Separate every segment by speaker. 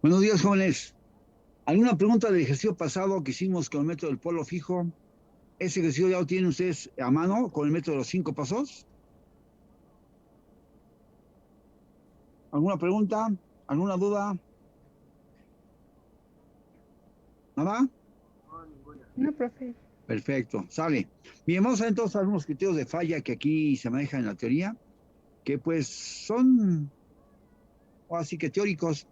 Speaker 1: Buenos días, jóvenes. ¿Alguna pregunta del ejercicio pasado que hicimos con el método del polo fijo? ¿Ese ejercicio ya lo tienen ustedes a mano con el método de los 5 pasos? ¿Alguna pregunta? ¿Alguna duda? ¿Nada?
Speaker 2: No, profe.
Speaker 1: Perfecto, sale. Bien, vamos a ver entonces algunos criterios de falla que aquí se manejan en la teoría, que pues son así que teóricos.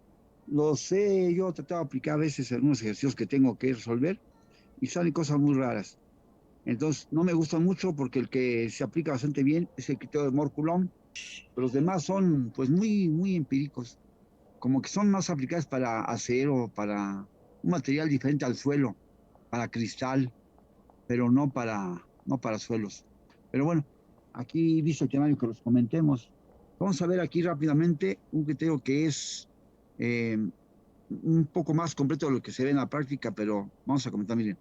Speaker 1: Los sé, yo he tratado de aplicar a veces algunos ejercicios que tengo que resolver y salen cosas muy raras. Entonces, no me gustan mucho porque el que se aplica bastante bien es el criterio de Moore-Coulomb. Los demás son pues muy, muy empíricos, como que son más aplicadas para acero, para un material diferente al suelo, para cristal, pero no para suelos. Pero bueno, aquí dice el temario que los comentemos. Vamos a ver aquí rápidamente un criterio que es un poco más completo de lo que se ve en la práctica, pero vamos a comentar, miren.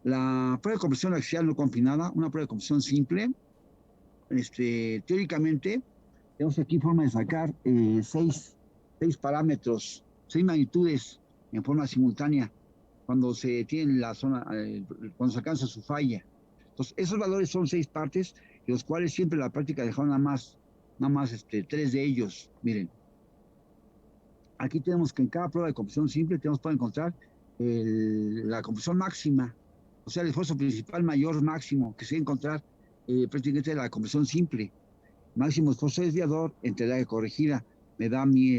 Speaker 1: La prueba de compresión axial no confinada, una prueba de compresión simple, teóricamente, tenemos aquí forma de sacar seis parámetros, seis magnitudes en forma simultánea cuando se tiene la zona, cuando se alcanza su falla. Entonces, esos valores son 6 partes, de los cuales siempre la práctica dejaron nada más 3 de ellos. Miren, aquí tenemos que en cada prueba de compresión simple tenemos para encontrar la compresión máxima, o sea, el esfuerzo principal mayor máximo, que se va a encontrar prácticamente la compresión simple. Máximo esfuerzo desviador entre la corregida me da a mí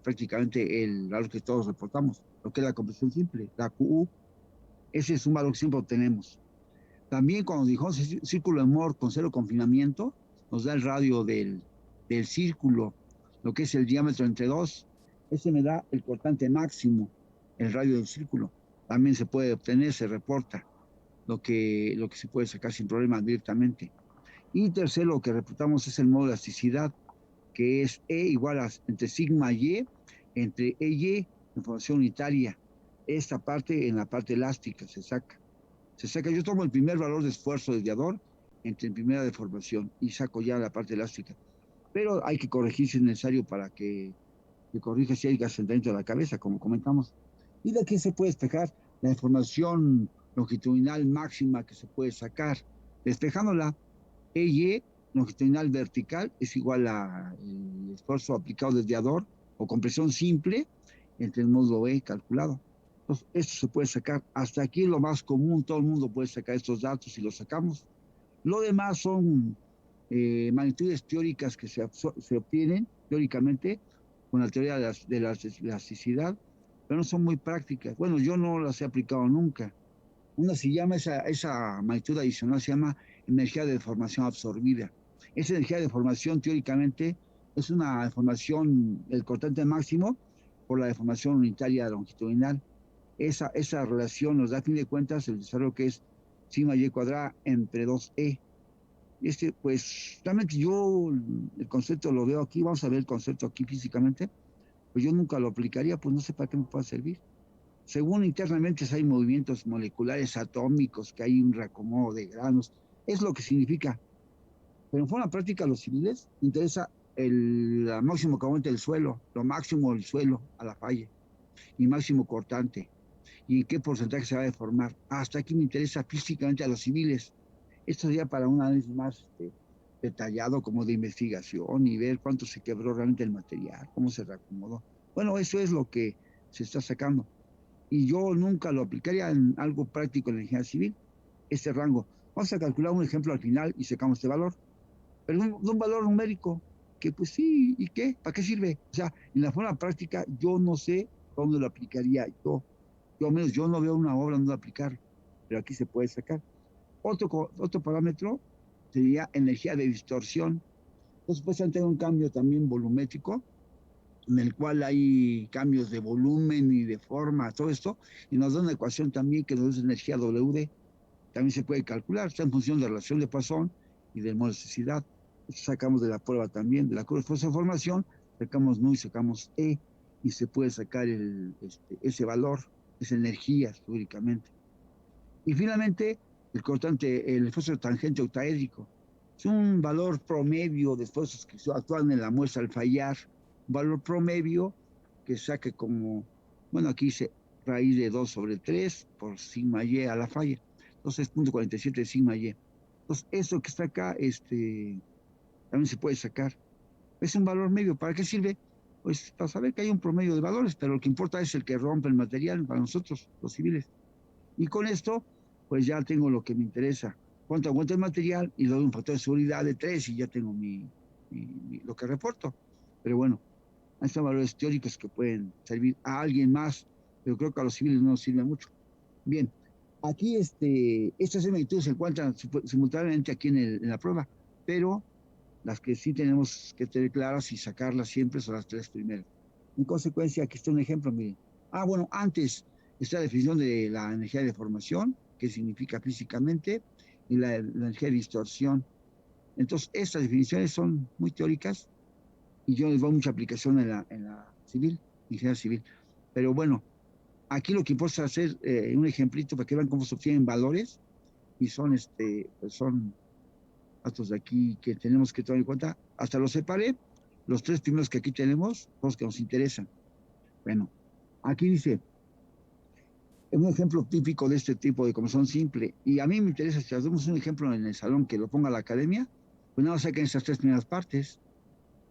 Speaker 1: prácticamente el valor que todos reportamos, lo que es la compresión simple, la QU. Ese es un valor que siempre obtenemos. También cuando dijimos círculo de Moore con cero confinamiento, nos da el radio del círculo, lo que es el diámetro entre dos. Ese me da el cortante máximo, el radio del círculo. También se puede obtener, se reporta lo que se puede sacar sin problemas directamente. Y tercero, lo que reportamos es el modo de elasticidad, que es E igual a entre sigma Y, entre EY, información unitaria. Esta parte en la parte elástica se saca. Yo tomo el primer valor de esfuerzo desviador entre primera deformación y saco ya la parte elástica. Pero hay que corregir si es necesario para que corrija si hay asentamiento de la cabeza, como comentamos. Y de aquí se puede despejar la deformación longitudinal máxima que se puede sacar. Despejándola, EY longitudinal vertical es igual a el esfuerzo aplicado desviador o compresión simple entre el módulo E calculado. Entonces, esto se puede sacar. Hasta aquí es lo más común, todo el mundo puede sacar estos datos y los sacamos. Lo demás son magnitudes teóricas que se obtienen teóricamente con la teoría de la elasticidad pero no son muy prácticas. Bueno, yo no las he aplicado nunca. Una se llama, esa magnitud adicional se llama energía de deformación absorbida. Esa energía de deformación teóricamente es una deformación del cortante máximo por la deformación unitaria longitudinal. Esa relación nos da a fin de cuentas el desarrollo que es sigma y cuadrada entre 2e. Pues realmente yo el concepto lo veo aquí, vamos a ver el concepto aquí físicamente, pues yo nunca lo aplicaría, pues no sé para qué me puede servir. Según internamente hay movimientos moleculares atómicos, que hay un reacomodo de granos, es lo que significa. Pero en forma práctica a los civiles interesa la máximo que aguante el suelo, lo máximo del suelo a la falla, y máximo cortante, y en qué porcentaje se va a deformar. Hasta aquí me interesa físicamente a los civiles. Esto sería para un análisis más detallado, como de investigación, y ver cuánto se quebró realmente el material, cómo se reacomodó. Bueno, eso es lo que se está sacando. Y yo nunca lo aplicaría en algo práctico en la ingeniería civil, este rango. Vamos a calcular un ejemplo al final y sacamos este valor, pero un valor numérico, que pues sí, ¿y qué? ¿Para qué sirve? O sea, en la forma práctica yo no sé dónde lo aplicaría yo al menos yo no veo una obra donde aplicarlo, pero aquí se puede sacar. Otro parámetro sería energía de distorsión. Entonces, pues tener un cambio también volumétrico, en el cual hay cambios de volumen y de forma, todo esto, y nos da una ecuación también que nos da energía WD, también se puede calcular, está en función de la relación de Poisson y de molasticidad. Esto sacamos de la prueba también, de la curva de esfuerzo de formación, sacamos nu y sacamos E, y se puede sacar ese valor, esa energía teóricamente. Y finalmente, el esfuerzo tangente octaédrico. Es un valor promedio de esfuerzos que actúan en la muestra al fallar, un valor promedio que saque como, bueno, aquí dice raíz de 2 sobre 3 por sigma y a la falla. Entonces, 0.47 sigma y. Entonces, eso que está acá, también se puede sacar. Es un valor medio. ¿Para qué sirve? Pues para saber que hay un promedio de valores, pero lo que importa es el que rompe el material para nosotros, los civiles. Y con esto, pues ya tengo lo que me interesa. Cuánto aguanta el material y le doy un factor de seguridad de 3 y ya tengo lo que reporto. Pero bueno, hay estos valores teóricos que pueden servir a alguien más, pero creo que a los civiles no nos sirve mucho. Bien, aquí estas magnitudes se encuentran simultáneamente aquí en la prueba, pero las que sí tenemos que tener claras y sacarlas siempre son las tres primeras. En consecuencia, aquí está un ejemplo, miren. Bueno, antes está la definición de la energía de deformación, que significa físicamente, y la energía de distorsión. Entonces, estas definiciones son muy teóricas y yo les doy mucha aplicación en la civil, ingeniería civil. Pero bueno, aquí lo que importa es hacer un ejemplito para que vean cómo se obtienen valores y pues son datos de aquí que tenemos que tomar en cuenta. Hasta los separé, los tres primeros que aquí tenemos, los que nos interesan. Bueno, aquí dice, un ejemplo típico de este tipo de conversación simple, y a mí me interesa, si hacemos un ejemplo en el salón que lo ponga la academia, pues nada, saquen esas tres primeras partes,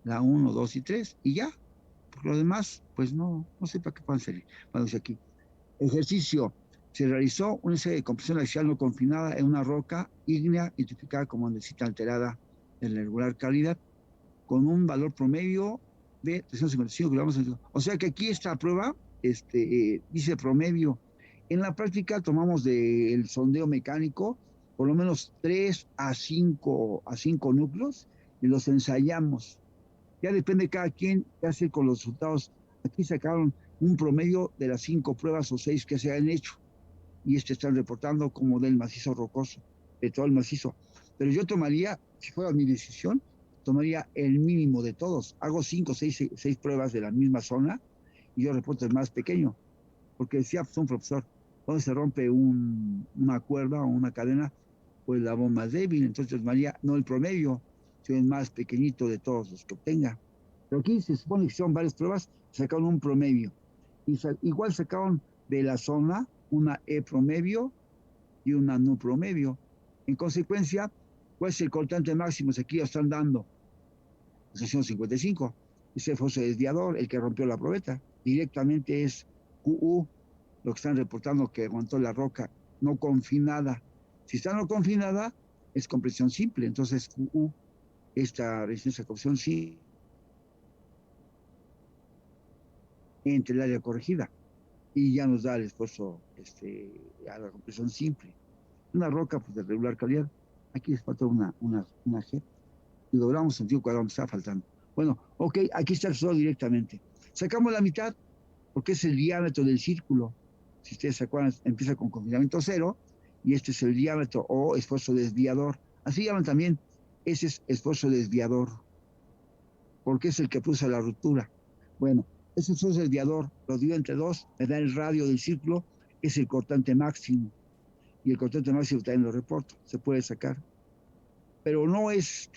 Speaker 1: la 1, 2 y 3, y ya. Por lo demás, pues no sé para qué puedan servir. Bueno, dice aquí, ejercicio. Se realizó una serie de compresión axial no confinada en una roca ígnea identificada como andesita alterada de la irregular calidad, con un valor promedio de 355 kilogramos. O sea que aquí esta prueba dice promedio. En la práctica tomamos del sondeo mecánico por lo menos 3 a 5 núcleos y los ensayamos. Ya depende de cada quien qué hace con los resultados. Aquí sacaron un promedio de las 5 pruebas o 6 que se han hecho y están reportando como del macizo rocoso, de todo el macizo. Pero yo tomaría, si fuera mi decisión, tomaría el mínimo de todos. Hago 5 o 6 pruebas de la misma zona y yo reporto el más pequeño. Porque decía pues, un profesor, cuando se rompe una cuerda o una cadena, pues la bomba es débil. Entonces tomaría no el promedio, sino el más pequeñito de todos los que obtenga. Pero aquí se supone que son varias pruebas, sacaron un promedio. Y igual sacaron de la zona una E promedio y una NU promedio. En consecuencia, ¿cuál es el cortante máximo? Aquí ya están dando 655. Ese fue su desviador, el que rompió la probeta. Directamente es QU, lo que están reportando que aguantó la roca no confinada. Si está no confinada, es compresión simple. Entonces, QU, esta resistencia a compresión sí entre el área corregida. y ya nos da el esfuerzo a la compresión simple. Una roca pues, de regular calidad. Aquí les falta una G y logramos sentido cuadrado, me está faltando. Bueno, ok, aquí está el resultado directamente. Sacamos la mitad porque es el diámetro del círculo. Si ustedes se acuerdan, empieza con confinamiento cero y este es el diámetro o esfuerzo desviador. Así llaman también, ese es esfuerzo desviador, porque es el que produce la ruptura. Bueno, ese esfuerzo desviador lo divido entre dos, me da el radio del círculo, es el cortante máximo. Y el cortante máximo también lo reporto, se puede sacar. Pero no es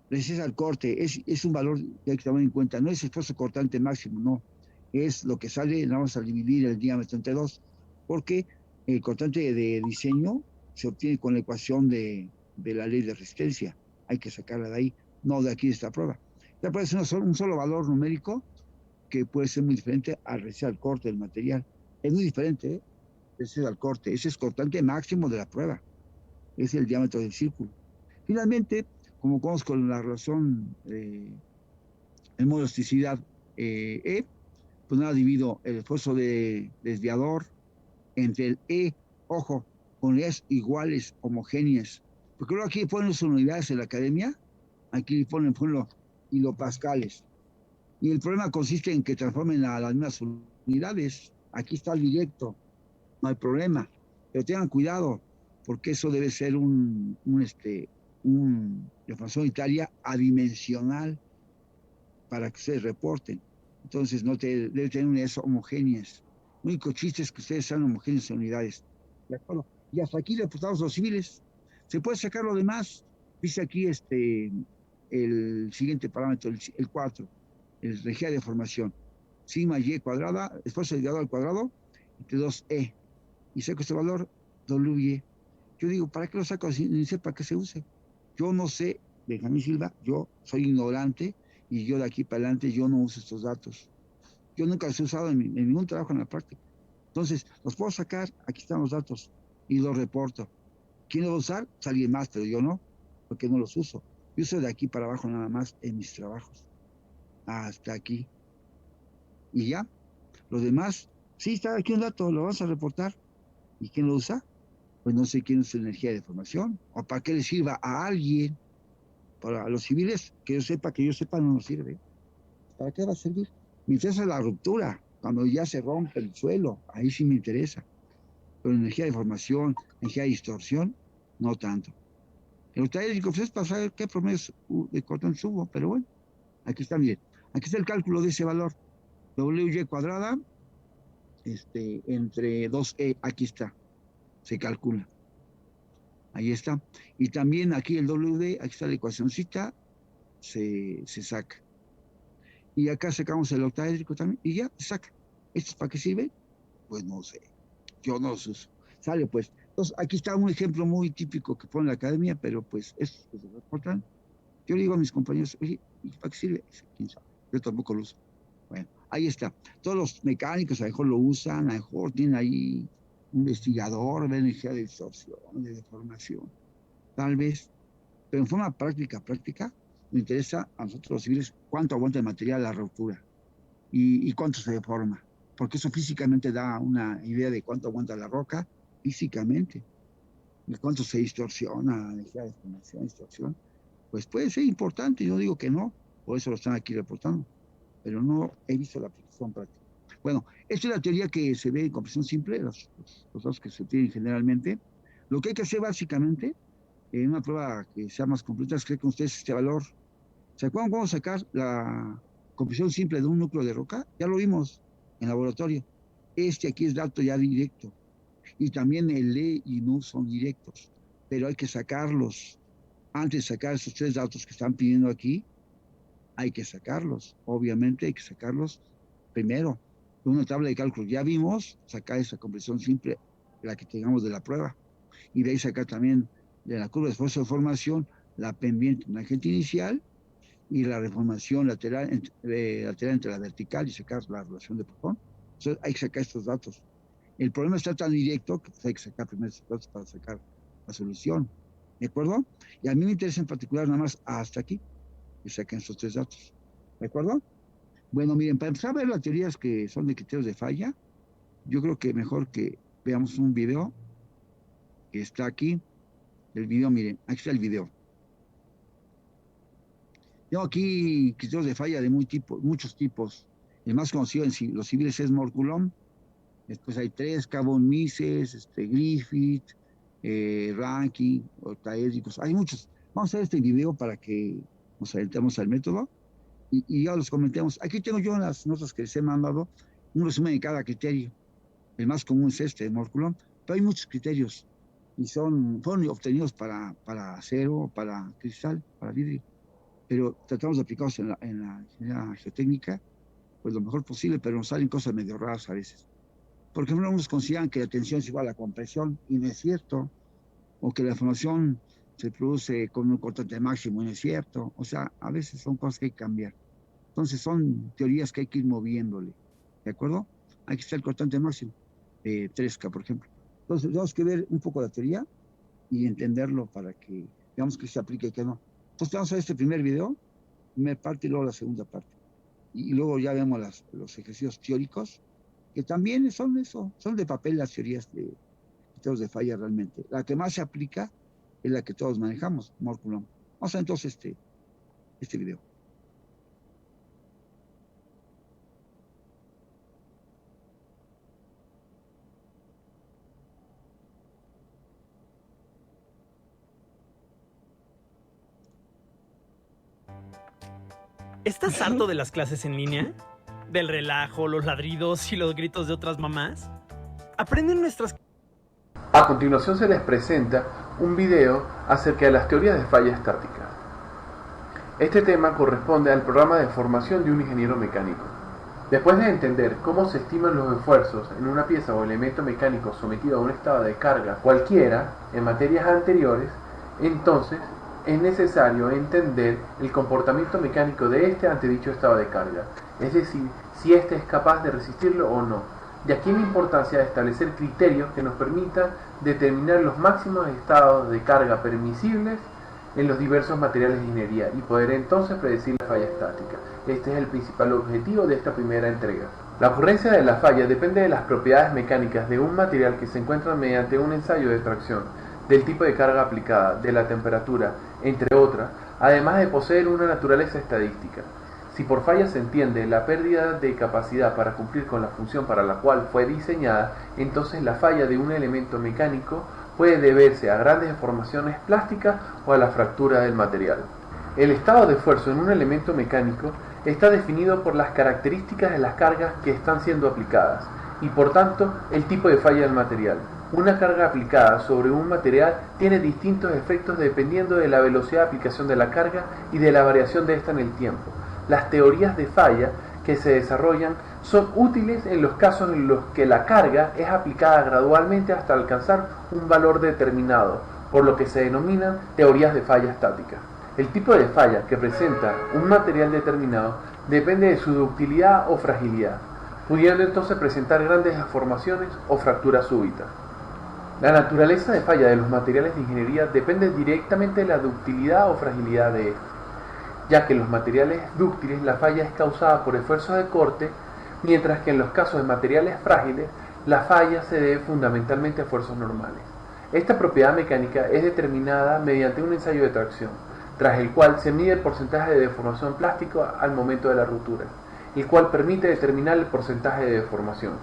Speaker 1: precisa al corte, es un valor que hay que tomar en cuenta, no es esfuerzo cortante máximo, no, es lo que sale, vamos a dividir el diámetro entre dos, porque el cortante de diseño se obtiene con la ecuación de la ley de resistencia, hay que sacarla de ahí, no de aquí de esta prueba. Esta prueba es un solo valor numérico que puede ser muy diferente al resistir al corte del material, es muy diferente, resistir al corte, ese es cortante máximo de la prueba, es el diámetro del círculo. Finalmente, como conozco la relación en modo elasticidad E, pues nada, divido el esfuerzo de desviador entre el E, ojo, con unidades iguales, homogéneas. Porque luego aquí ponen las unidades en la academia, aquí ponen, por ejemplo, kilopascales. Y el problema consiste en que transformen a las mismas unidades. Aquí está el directo, no hay problema. Pero tengan cuidado, porque eso debe ser de formación unitaria adimensional para que ustedes reporten. Entonces, no debe tener unidades homogéneas. El único chiste es que ustedes sean homogéneas en unidades. ¿De acuerdo? Y hasta aquí reportamos los civiles. Se puede sacar lo demás. Dice aquí el siguiente parámetro, el 4, el energía de formación. Sigma y cuadrada, esfuerzo desviado al cuadrado, entre 2E. Y saco este valor, WY. Yo digo, ¿para qué lo saco si ni sé para qué se use? Yo no sé, Benjamín Silva, yo soy ignorante y yo de aquí para adelante yo no uso estos datos. Yo nunca los he usado en ningún trabajo en la práctica. Entonces, los puedo sacar, aquí están los datos y los reporto. ¿Quién los va a usar? Pues alguien más, pero yo no, porque no los uso. Yo uso de aquí para abajo nada más en mis trabajos. Hasta aquí. Y ya, los demás, sí, está aquí un dato, lo vas a reportar. ¿Y quién lo usa? Pues no sé quién usa energía de formación o para qué le sirva a alguien. Para los civiles, que yo sepa, no nos sirve. ¿Para qué va a servir? Me interesa la ruptura, cuando ya se rompe el suelo, ahí sí me interesa. Pero energía de formación, energía de distorsión, no tanto. El ultraélico pues, es para saber qué promedios de cortantes hubo, pero bueno, aquí está, bien. Aquí está el cálculo de ese valor. WY cuadrada, entre 2E, aquí está, se calcula. Ahí está. Y también aquí el WD, aquí está la ecuacióncita, se saca. Y acá sacamos el octaédrico también, y ya, se saca. ¿Esto para qué sirve? Pues no sé. Yo no los uso. Sale pues. Entonces, aquí está un ejemplo muy típico que pone la academia, pero pues es lo reportan. Yo le digo a mis compañeros, oye, ¿y para qué sirve? ¿Quién sabe? Yo tampoco lo uso. Bueno, ahí está. Todos los mecánicos a lo mejor lo usan, a lo mejor tienen ahí un investigador de energía de distorsión, de deformación, tal vez. Pero en forma práctica, nos interesa a nosotros los civiles cuánto aguanta el material la ruptura y cuánto se deforma, porque eso físicamente da una idea de cuánto aguanta la roca físicamente y cuánto se distorsiona, energía de formación, distorsión. Pues puede ser importante, yo digo que no, por eso lo están aquí reportando, pero no he visto la aplicación práctica. Bueno, esta es la teoría que se ve en compresión simple, los datos que se tienen generalmente. Lo que hay que hacer básicamente en una prueba que sea más completa es creer con ustedes este valor. ¿Se acuerdan cómo sacar la compresión simple de un núcleo de roca? Ya lo vimos en laboratorio. Este aquí es dato ya directo. Y también el E y NU son directos. Pero hay que sacarlos. Antes de sacar esos tres datos que están pidiendo aquí, hay que sacarlos. Obviamente hay que sacarlos primero. De una tabla de cálculo. Ya vimos sacar esa compresión simple, la que tengamos de la prueba. Y de ahí sacar también de la curva de esfuerzo de formación la pendiente, una agente inicial y la reformación lateral entre la vertical y sacar la relación de Poisson. Entonces hay que sacar estos datos. El problema está tan directo que pues, hay que sacar primero estos datos para sacar la solución. ¿De acuerdo? Y a mí me interesa en particular nada más hasta aquí, que saquen estos tres datos. ¿De acuerdo? Bueno, miren, para empezar a ver las teorías que son de criterios de falla, yo creo que mejor que veamos un video que está aquí. El video, miren, aquí está el video. Tengo aquí criterios de falla de muchos tipos. El más conocido en los civiles es Moore-Coulomb. Después hay 3, Cabot, Mises, Griffith, Rankin, ortaédricos. Hay muchos. Vamos a ver este video para que nos adentremos al método y ya los comentemos. Aquí tengo yo en las notas que les he mandado un resumen de cada criterio. El más común es este, de Moore-Coulomb, pero hay muchos criterios y fueron obtenidos para acero, para cristal, para vidrio, pero tratamos de aplicarlos en la ingeniería geotécnica pues lo mejor posible, pero nos salen cosas medio raras a veces. Por ejemplo, algunos consideran que la tensión es igual a la compresión y no es cierto, o que la deformación se produce con un cortante máximo y no es cierto. O sea, a veces son cosas que hay que cambiar. Entonces son teorías que hay que ir moviéndole, ¿de acuerdo? Aquí está el cortante máximo, 3K, por ejemplo. Entonces tenemos que ver un poco la teoría y entenderlo para que veamos que se aplica y que no. Entonces vamos a ver este primer video, primera parte y luego la segunda parte. Y luego ya vemos los ejercicios teóricos, que también son eso, son de papel las teorías de criterios de falla realmente. La que más se aplica es la que todos manejamos, Moore-Coulomb. Vamos a ver entonces este video.
Speaker 3: ¿Estás harto de las clases en línea? ¿Del relajo, los ladridos y los gritos de otras mamás? Aprende nuestras...
Speaker 4: A continuación se les presenta un video acerca de las teorías de falla estática. Este tema corresponde al programa de formación de un ingeniero mecánico. Después de entender cómo se estiman los esfuerzos en una pieza o elemento mecánico sometido a un estado de carga cualquiera en materias anteriores, entonces es necesario entender el comportamiento mecánico de este ante dicho estado de carga, es decir, si éste es capaz de resistirlo o no. De aquí la importancia de establecer criterios que nos permitan determinar los máximos estados de carga permisibles en los diversos materiales de ingeniería y poder entonces predecir la falla estática. Este es el principal objetivo de esta primera entrega. La ocurrencia de la falla depende de las propiedades mecánicas de un material que se encuentra mediante un ensayo de tracción, del tipo de carga aplicada, de la temperatura, entre otras, además de poseer una naturaleza estadística. Si por falla se entiende la pérdida de capacidad para cumplir con la función para la cual fue diseñada, entonces la falla de un elemento mecánico puede deberse a grandes deformaciones plásticas o a la fractura del material. El estado de esfuerzo en un elemento mecánico está definido por las características de las cargas que están siendo aplicadas y por tanto el tipo de falla del material. Una carga aplicada sobre un material tiene distintos efectos dependiendo de la velocidad de aplicación de la carga y de la variación de esta en el tiempo. Las teorías de falla que se desarrollan son útiles en los casos en los que la carga es aplicada gradualmente hasta alcanzar un valor determinado, por lo que se denominan teorías de falla estática. El tipo de falla que presenta un material determinado depende de su ductilidad o fragilidad, pudiendo entonces presentar grandes deformaciones o fracturas súbitas. La naturaleza de falla de los materiales de ingeniería depende directamente de la ductilidad o fragilidad de estos, ya que en los materiales dúctiles la falla es causada por esfuerzos de corte, mientras que en los casos de materiales frágiles la falla se debe fundamentalmente a esfuerzos normales. Esta propiedad mecánica es determinada mediante un ensayo de tracción, tras el cual se mide el porcentaje de deformación plástico al momento de la ruptura, el cual permite determinar el porcentaje de deformación.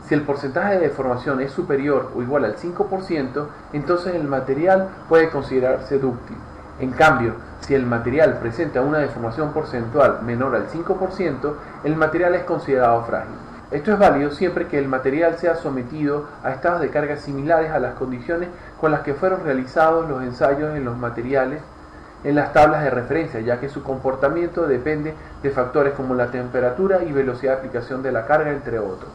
Speaker 4: Si el porcentaje de deformación es superior o igual al 5%, entonces el material puede considerarse dúctil. En cambio, si el material presenta una deformación porcentual menor al 5%, el material es considerado frágil. Esto es válido siempre que el material sea sometido a estados de carga similares a las condiciones con las que fueron realizados los ensayos en los materiales en las tablas de referencia, ya que su comportamiento depende de factores como la temperatura y velocidad de aplicación de la carga, entre otros.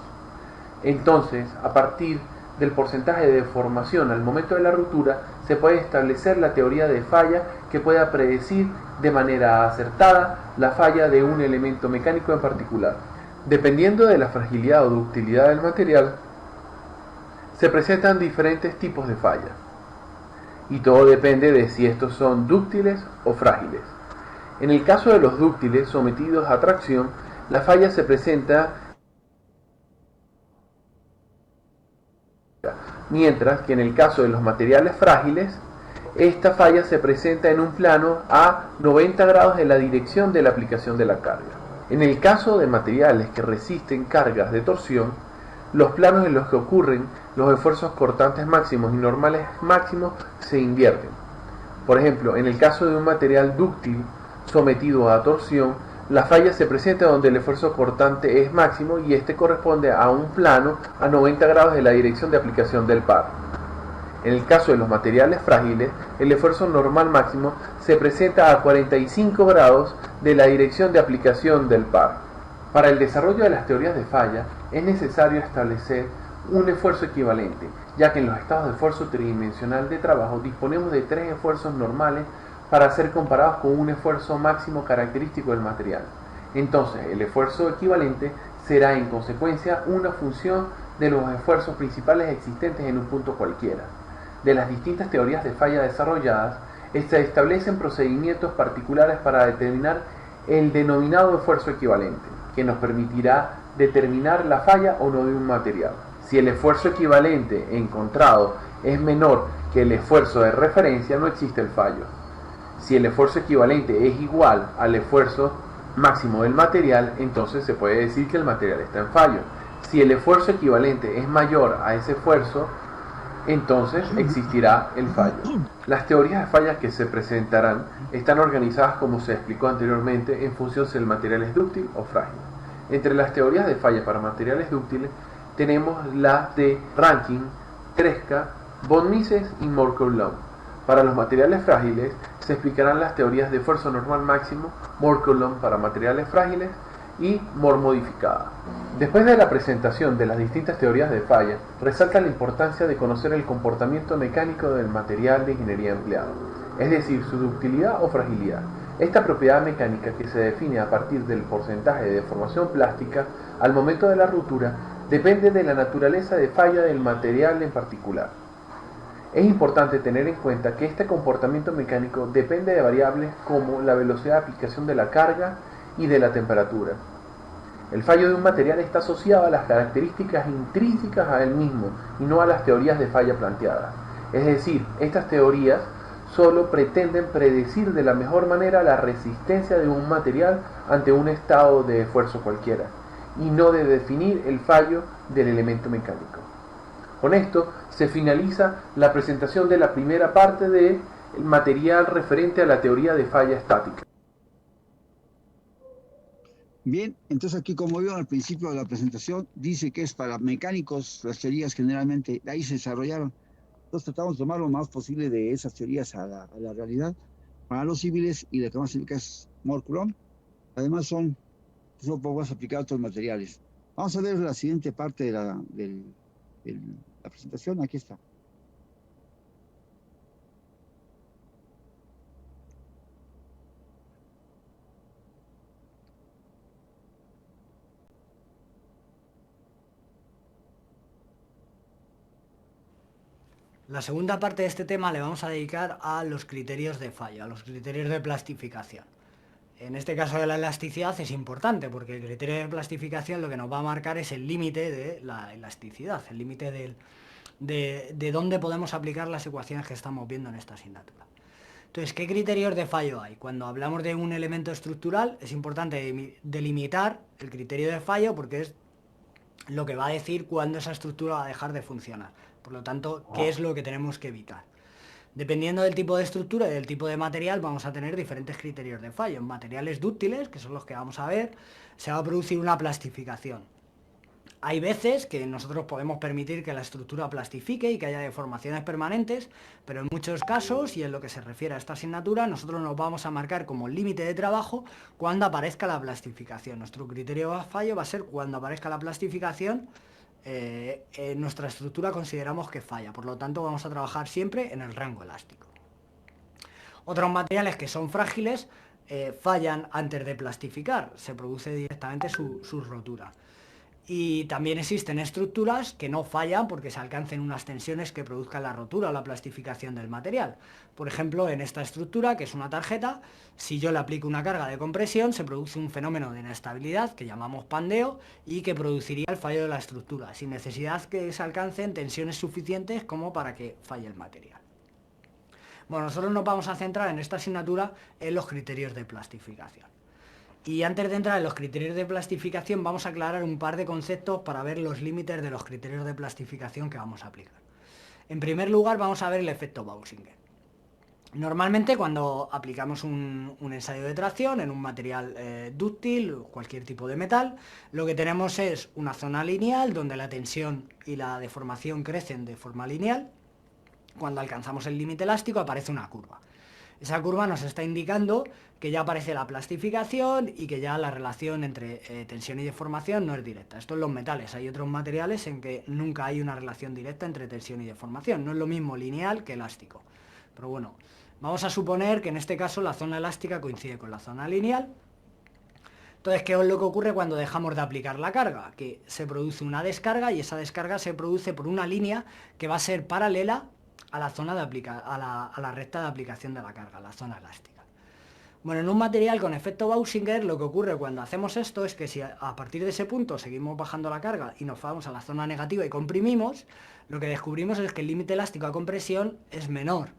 Speaker 4: Entonces, a partir del porcentaje de deformación al momento de la ruptura, se puede establecer la teoría de falla que pueda predecir de manera acertada la falla de un elemento mecánico en particular. Dependiendo de la fragilidad o ductilidad del material, se presentan diferentes tipos de falla, y todo depende de si estos son dúctiles o frágiles. En el caso de los dúctiles sometidos a tracción, la falla se presenta, mientras que en el caso de los materiales frágiles, esta falla se presenta en un plano a 90 grados de la dirección de la aplicación de la carga. En el caso de materiales que resisten cargas de torsión, los planos en los que ocurren los esfuerzos cortantes máximos y normales máximos se invierten. Por ejemplo, en el caso de un material dúctil sometido a torsión, la falla se presenta donde el esfuerzo cortante es máximo y este corresponde a un plano a 90 grados de la dirección de aplicación del par. En el caso de los materiales frágiles, el esfuerzo normal máximo se presenta a 45 grados de la dirección de aplicación del par. Para el desarrollo de las teorías de falla es necesario establecer un esfuerzo equivalente, ya que en los estados de esfuerzo tridimensional de trabajo disponemos de 3 esfuerzos normales para ser comparados con un esfuerzo máximo característico del material. Entonces, el esfuerzo equivalente será en consecuencia una función de los esfuerzos principales existentes en un punto cualquiera. De las distintas teorías de falla desarrolladas, se establecen procedimientos particulares para determinar el denominado esfuerzo equivalente, que nos permitirá determinar la falla o no de un material. Si el esfuerzo equivalente encontrado es menor que el esfuerzo de referencia, no existe el fallo. Si el esfuerzo equivalente es igual al esfuerzo máximo del material, entonces se puede decir que el material está en fallo. Si el esfuerzo equivalente es mayor a ese esfuerzo, entonces existirá el fallo. Las teorías de fallas que se presentarán están organizadas como se explicó anteriormente en función si el material es dúctil o frágil. Entre las teorías de falla para materiales dúctiles tenemos las de Rankine, Tresca, von Mises y Moore-Coulomb. Para los materiales frágiles se explicarán las teorías de esfuerzo normal máximo, Moore-Coulomb para materiales frágiles y Moore modificada. Después de la presentación de las distintas teorías de falla, resalta la importancia de conocer el comportamiento mecánico del material de ingeniería empleado, es decir, su ductilidad o fragilidad. Esta propiedad mecánica, que se define a partir del porcentaje de deformación plástica al momento de la ruptura, depende de la naturaleza de falla del material en particular. Es importante tener en cuenta que este comportamiento mecánico depende de variables como la velocidad de aplicación de la carga y de la temperatura. El fallo de un material está asociado a las características intrínsecas a él mismo y no a las teorías de falla planteadas. Es decir, estas teorías solo pretenden predecir de la mejor manera la resistencia de un material ante un estado de esfuerzo cualquiera, y no de definir el fallo del elemento mecánico. Con esto se finaliza la presentación de la primera parte del material referente a la teoría de falla estática.
Speaker 1: Bien, entonces aquí, como vieron al principio de la presentación, dice que es para mecánicos, las teorías generalmente de ahí se desarrollaron. Entonces tratamos de tomar lo más posible de esas teorías a la realidad. Para los civiles y la que más se aplica es Moore-Coulomb. Además solo podemos aplicar otros materiales. Vamos a ver la siguiente parte de la presentación. Aquí está.
Speaker 5: La segunda parte de este tema le vamos a dedicar a los criterios de falla, a los criterios de plastificación. En este caso de la elasticidad es importante porque el criterio de plastificación lo que nos va a marcar es el límite de la elasticidad, el límite de dónde podemos aplicar las ecuaciones que estamos viendo en esta asignatura. Entonces, ¿qué criterios de fallo hay? Cuando hablamos de un elemento estructural es importante delimitar el criterio de fallo porque es lo que va a decir cuándo esa estructura va a dejar de funcionar. Por lo tanto, ¿qué es lo que tenemos que evitar? Dependiendo del tipo de estructura y del tipo de material, vamos a tener diferentes criterios de fallo. En materiales dúctiles, que son los que vamos a ver, se va a producir una plastificación. Hay veces que nosotros podemos permitir que la estructura plastifique y que haya deformaciones permanentes, pero en muchos casos, y en lo que se refiere a esta asignatura, nosotros nos vamos a marcar como límite de trabajo cuando aparezca la plastificación. Nuestro criterio de fallo va a ser cuando aparezca la plastificación, nuestra estructura consideramos que falla, por lo tanto vamos a trabajar siempre en el rango elástico. Otros materiales que son frágiles fallan antes de plastificar, se produce directamente su rotura. Y también existen estructuras que no fallan porque se alcancen unas tensiones que produzcan la rotura o la plastificación del material. Por ejemplo, en esta estructura, que es una tarjeta, si yo le aplico una carga de compresión, se produce un fenómeno de inestabilidad que llamamos pandeo y que produciría el fallo de la estructura, sin necesidad que se alcancen tensiones suficientes como para que falle el material. Bueno, nosotros nos vamos a centrar en esta asignatura en los criterios de plastificación. Y antes de entrar en los criterios de plastificación, vamos a aclarar un par de conceptos para ver los límites de los criterios de plastificación que vamos a aplicar. En primer lugar, vamos a ver el efecto Bausinger. Normalmente, cuando aplicamos un ensayo de tracción en un material dúctil, cualquier tipo de metal, lo que tenemos es una zona lineal donde la tensión y la deformación crecen de forma lineal. Cuando alcanzamos el límite elástico aparece una curva. Esa curva nos está indicando que ya aparece la plastificación y que ya la relación entre tensión y deformación no es directa. Esto en los metales, hay otros materiales en que nunca hay una relación directa entre tensión y deformación. No es lo mismo lineal que elástico. Pero bueno, vamos a suponer que en este caso la zona elástica coincide con la zona lineal. Entonces, ¿qué es lo que ocurre cuando dejamos de aplicar la carga? Que se produce una descarga y esa descarga se produce por una línea que va a ser paralela a la zona a la recta de aplicación de la carga, la zona elástica. Bueno, en un material con efecto Bausinger lo que ocurre cuando hacemos esto es que si a partir de ese punto seguimos bajando la carga y nos vamos a la zona negativa y comprimimos, lo que descubrimos es que el límite elástico a compresión es menor,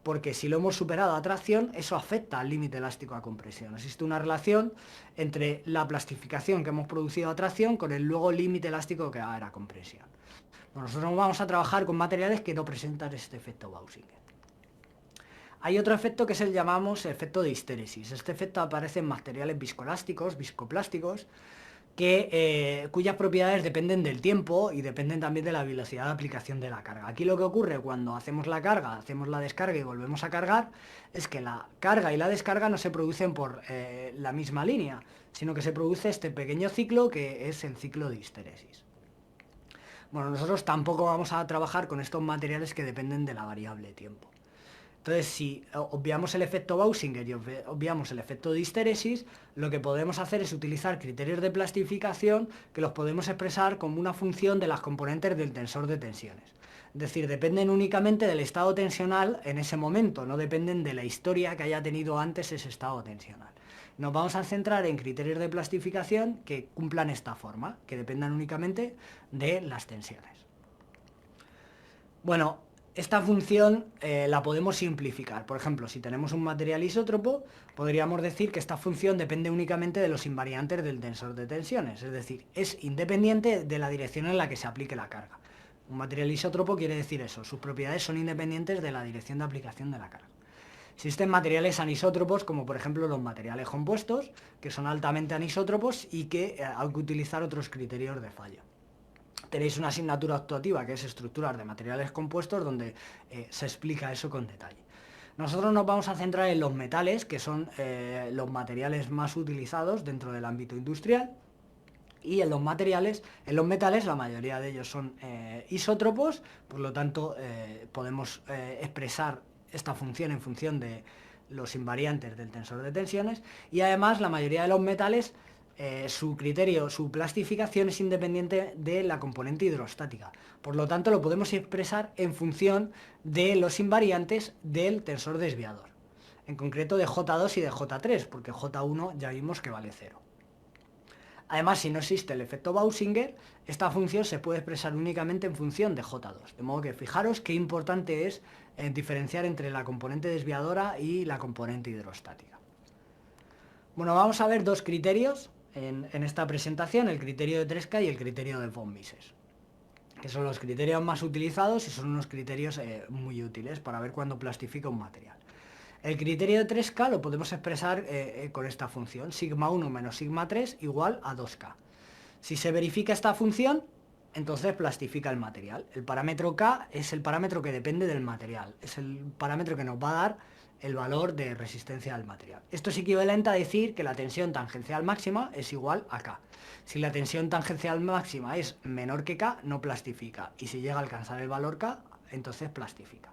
Speaker 5: porque si lo hemos superado a tracción, eso afecta al límite elástico a compresión. Existe una relación entre la plastificación que hemos producido a tracción con el luego límite elástico que va a haber a compresión. Bueno, nosotros vamos a trabajar con materiales que no presentan este efecto Bausinger. Hay otro efecto que es el llamamos efecto de histéresis. Este efecto aparece en materiales viscoelásticos, viscoplásticos, cuyas propiedades dependen del tiempo y dependen también de la velocidad de aplicación de la carga. Aquí lo que ocurre cuando hacemos la carga, hacemos la descarga y volvemos a cargar, es que la carga y la descarga no se producen por la misma línea, sino que se produce este pequeño ciclo que es el ciclo de histéresis. Bueno, nosotros tampoco vamos a trabajar con estos materiales que dependen de la variable tiempo. Entonces, si obviamos el efecto Bausinger y obviamos el efecto de histéresis, lo que podemos hacer es utilizar criterios de plastificación que los podemos expresar como una función de las componentes del tensor de tensiones. Es decir, dependen únicamente del estado tensional en ese momento, no dependen de la historia que haya tenido antes ese estado tensional. Nos vamos a centrar en criterios de plastificación que cumplan esta forma, que dependan únicamente de las tensiones. Bueno, esta función la podemos simplificar. Por ejemplo, si tenemos un material isótropo, podríamos decir que esta función depende únicamente de los invariantes del tensor de tensiones, es decir, es independiente de la dirección en la que se aplique la carga. Un material isótropo quiere decir eso, sus propiedades son independientes de la dirección de aplicación de la carga. Existen materiales anisótropos, como por ejemplo los materiales compuestos, que son altamente anisótropos y que hay que utilizar otros criterios de fallo. Tenéis una asignatura optativa que es estructuras de materiales compuestos, donde se explica eso con detalle. Nosotros nos vamos a centrar en los metales, que son los materiales más utilizados dentro del ámbito industrial. Y en los metales la mayoría de ellos son isótropos, por lo tanto podemos expresar esta función en función de los invariantes del tensor de tensiones, y además la mayoría de los metales su plastificación es independiente de la componente hidrostática, por lo tanto lo podemos expresar en función de los invariantes del tensor desviador, en concreto de J2 y de J3, porque J1 ya vimos que vale 0. Además, si no existe el efecto Bausinger, esta función se puede expresar únicamente en función de J2. De modo que fijaros qué importante es diferenciar entre la componente desviadora y la componente hidrostática. Bueno, vamos a ver dos criterios en esta presentación, el criterio de 3K y el criterio de von Mises, que son los criterios más utilizados y son unos criterios muy útiles para ver cuándo plastifica un material. El criterio de 3K lo podemos expresar con esta función, sigma 1 menos sigma 3 igual a 2K. Si se verifica esta función, entonces plastifica el material. El parámetro K es el parámetro que depende del material, es el parámetro que nos va a dar el valor de resistencia del material. Esto es equivalente a decir que la tensión tangencial máxima es igual a K. Si la tensión tangencial máxima es menor que K, no plastifica, y si llega a alcanzar el valor K, entonces plastifica.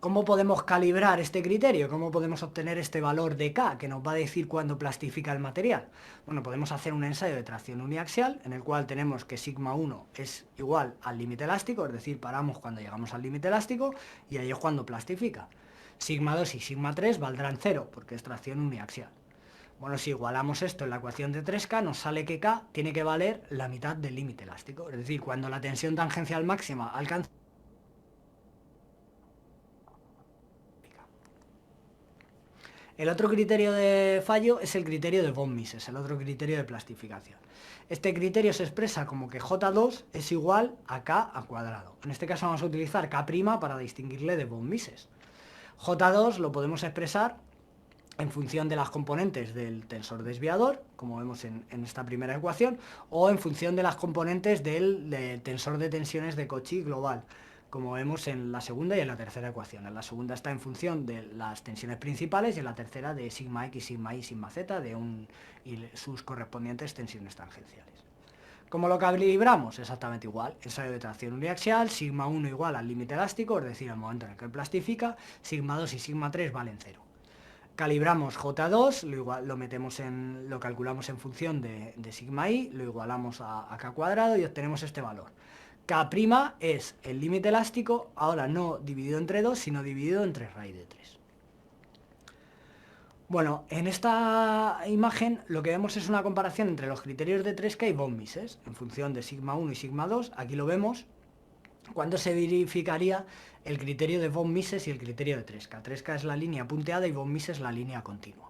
Speaker 5: ¿Cómo podemos calibrar este criterio? ¿Cómo podemos obtener este valor de K que nos va a decir cuándo plastifica el material? Bueno, podemos hacer un ensayo de tracción uniaxial en el cual tenemos que sigma 1 es igual al límite elástico, es decir, paramos cuando llegamos al límite elástico y ahí es cuando plastifica. Sigma 2 y sigma 3 valdrán 0 porque es tracción uniaxial. Bueno, si igualamos esto en la ecuación de 3K, nos sale que K tiene que valer la mitad del límite elástico, es decir, cuando la tensión tangencial máxima alcanza. El otro criterio de fallo es el criterio de von Mises, el otro criterio de plastificación. Este criterio se expresa como que J2 es igual a K al cuadrado. En este caso vamos a utilizar K' para distinguirle de von Mises. J2 lo podemos expresar en función de las componentes del tensor desviador, como vemos en esta primera ecuación, o en función de las componentes del tensor de tensiones de Cauchy global, como vemos en la segunda y en la tercera ecuación. En la segunda está en función de las tensiones principales y en la tercera de sigma x, sigma y, sigma z y sus correspondientes tensiones tangenciales. ¿Cómo lo calibramos? Exactamente igual. Ensayo de tracción uniaxial, sigma 1 igual al límite elástico, es decir, al momento en el que plastifica, sigma 2 y sigma 3 valen 0. Calibramos J2, lo calculamos en función de sigma i, lo igualamos a K cuadrado y obtenemos este valor. K' es el límite elástico, ahora no dividido entre 2, sino dividido entre raíz de 3. Bueno, en esta imagen lo que vemos es una comparación entre los criterios de 3K y von Mises, en función de sigma 1 y sigma 2, aquí lo vemos, cuando se verificaría el criterio de von Mises y el criterio de 3K. 3K es la línea punteada y von Mises la línea continua.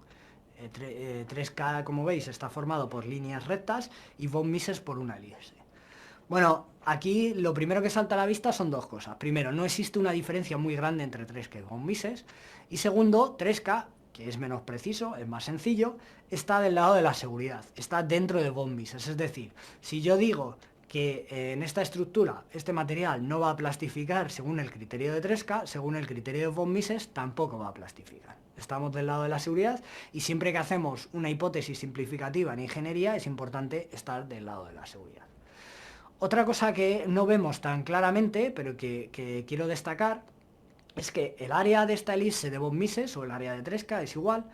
Speaker 5: 3K, como veis, está formado por líneas rectas y von Mises por una elipse. Bueno, aquí lo primero que salta a la vista son dos cosas. Primero, no existe una diferencia muy grande entre 3K y von Mises. Y segundo, 3K, que es menos preciso, es más sencillo, está del lado de la seguridad, está dentro de von Mises. Es decir, si yo digo que en esta estructura este material no va a plastificar según el criterio de 3K, según el criterio de von Mises tampoco va a plastificar. Estamos del lado de la seguridad y siempre que hacemos una hipótesis simplificativa en ingeniería es importante estar del lado de la seguridad. Otra cosa que no vemos tan claramente, pero que quiero destacar, es que el área de esta elipse de von Mises, o el área de 3K, es igual.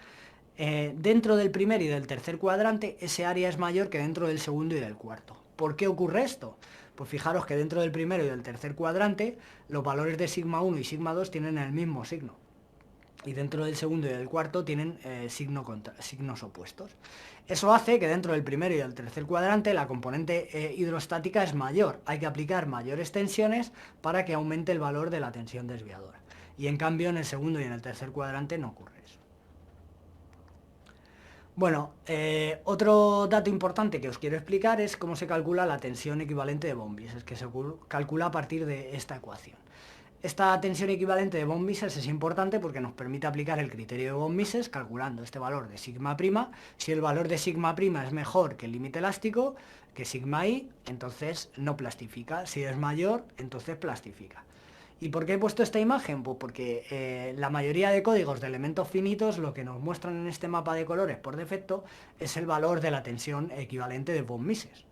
Speaker 5: Dentro del primer y del tercer cuadrante, ese área es mayor que dentro del segundo y del cuarto. ¿Por qué ocurre esto? Pues fijaros que dentro del primero y del tercer cuadrante, los valores de sigma 1 y sigma 2 tienen el mismo signo. Y dentro del segundo y del cuarto tienen signos opuestos. Eso hace que dentro del primero y del tercer cuadrante la componente hidrostática es mayor. Hay que aplicar mayores tensiones para que aumente el valor de la tensión desviadora. Y en cambio en el segundo y en el tercer cuadrante no ocurre eso. Bueno, otro dato importante que os quiero explicar es cómo se calcula la tensión equivalente de von Mises, que se calcula a partir de esta ecuación. Esta tensión equivalente de von Mises es importante porque nos permite aplicar el criterio de von Mises calculando este valor de sigma'. Si el valor de sigma' es mejor que el límite elástico, que sigma i, entonces no plastifica. Si es mayor, entonces plastifica. ¿Y por qué he puesto esta imagen? Pues porque la mayoría de códigos de elementos finitos lo que nos muestran en este mapa de colores por defecto es el valor de la tensión equivalente de von Mises.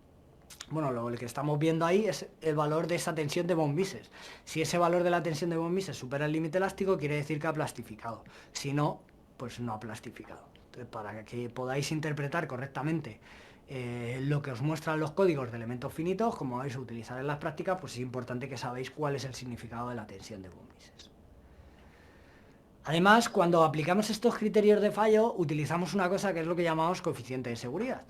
Speaker 5: Bueno, lo que estamos viendo ahí es el valor de esa tensión de von Mises. Si ese valor de la tensión de von Mises supera el límite elástico, quiere decir que ha plastificado. Si no, pues no ha plastificado. Entonces, para que podáis interpretar correctamente lo que os muestran los códigos de elementos finitos, como vais a utilizar en las prácticas, pues es importante que sabéis cuál es el significado de la tensión de von Mises. Además, cuando aplicamos estos criterios de fallo, utilizamos una cosa que es lo que llamamos coeficiente de seguridad.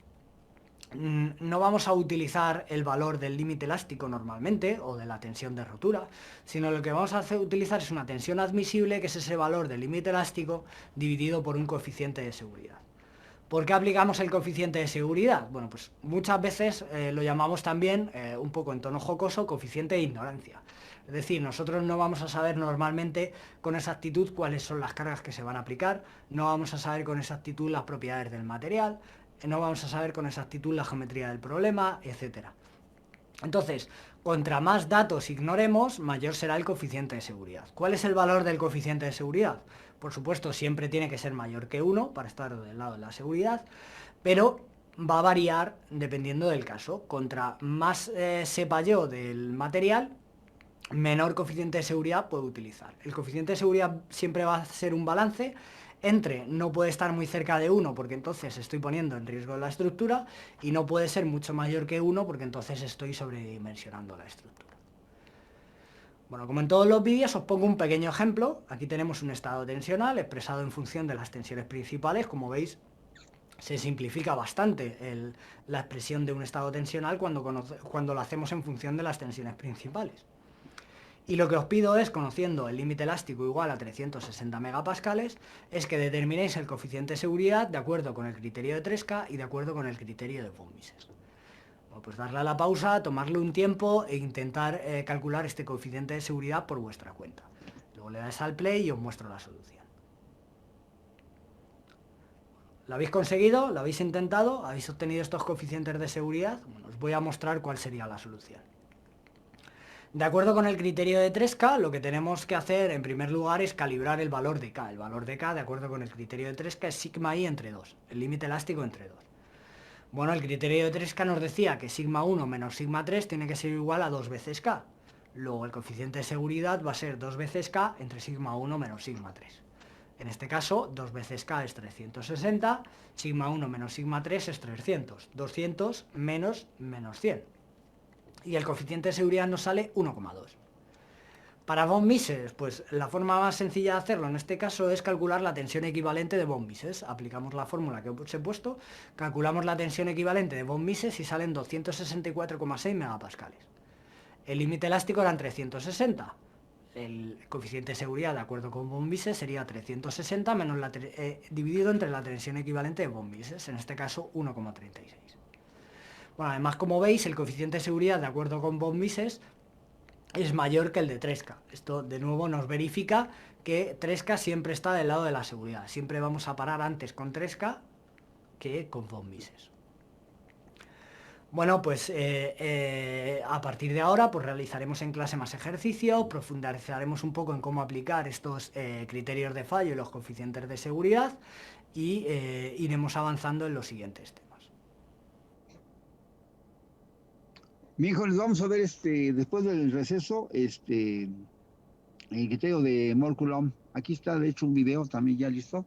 Speaker 5: No vamos a utilizar el valor del límite elástico normalmente, o de la tensión de rotura, sino lo que vamos a utilizar es una tensión admisible, que es ese valor del límite elástico dividido por un coeficiente de seguridad. ¿Por qué aplicamos el coeficiente de seguridad? Bueno, pues muchas veces lo llamamos también, un poco en tono jocoso, coeficiente de ignorancia. Es decir, nosotros no vamos a saber normalmente con exactitud cuáles son las cargas que se van a aplicar, no vamos a saber con exactitud las propiedades del material, no vamos a saber con exactitud la geometría del problema, etc. Entonces, contra más datos ignoremos, mayor será el coeficiente de seguridad. ¿Cuál es el valor del coeficiente de seguridad? Por supuesto, siempre tiene que ser mayor que 1 para estar del lado de la seguridad, pero va a variar dependiendo del caso. Contra más sepa yo del material, menor coeficiente de seguridad puedo utilizar. El coeficiente de seguridad siempre va a ser un balance entre no puede estar muy cerca de 1 porque entonces estoy poniendo en riesgo la estructura y no puede ser mucho mayor que 1 porque entonces estoy sobredimensionando la estructura. Bueno, como en todos los vídeos os pongo un pequeño ejemplo. Aquí tenemos un estado tensional expresado en función de las tensiones principales. Como veis, se simplifica bastante la expresión de un estado tensional cuando lo hacemos en función de las tensiones principales. Y lo que os pido es, conociendo el límite elástico igual a 360 megapascales, es que determinéis el coeficiente de seguridad de acuerdo con el criterio de 3K y de acuerdo con el criterio de von Mises. Bueno, pues darle a la pausa, tomarle un tiempo e intentar calcular este coeficiente de seguridad por vuestra cuenta. Luego le dais al play y os muestro la solución. ¿Lo habéis conseguido? ¿Lo habéis intentado? ¿Habéis obtenido estos coeficientes de seguridad? Bueno, os voy a mostrar cuál sería la solución. De acuerdo con el criterio de 3K, lo que tenemos que hacer en primer lugar es calibrar el valor de K. El valor de K, de acuerdo con el criterio de 3K, es sigma i entre 2, el límite elástico entre 2. Bueno, el criterio de 3K nos decía que sigma 1 menos sigma 3 tiene que ser igual a 2 veces K. Luego el coeficiente de seguridad va a ser 2 veces K entre sigma 1 menos sigma 3. En este caso, 2 veces K es 360, sigma 1 menos sigma 3 es 300. 200 menos 100. Y el coeficiente de seguridad nos sale 1,2. Para von Mises, pues la forma más sencilla de hacerlo en este caso es calcular la tensión equivalente de von Mises. Aplicamos la fórmula que os he puesto, calculamos la tensión equivalente de von Mises y salen 264,6 megapascales. El límite elástico eran 360. El coeficiente de seguridad, de acuerdo con von Mises, sería 360 menos dividido entre la tensión equivalente de von Mises, en este caso 1,36. Bueno, además, como veis, el coeficiente de seguridad, de acuerdo con von Mises, es mayor que el de 3K. Esto, de nuevo, nos verifica que 3K siempre está del lado de la seguridad. Siempre vamos a parar antes con 3K que con von Mises. Bueno, pues a partir de ahora pues realizaremos en clase más ejercicios, profundizaremos un poco en cómo aplicar estos criterios de fallo y los coeficientes de seguridad y iremos avanzando en los siguientes temas.
Speaker 1: Mi hijo, les vamos a ver después del receso, el criterio de Moore-Coulomb. Aquí está, de hecho, un video también ya listo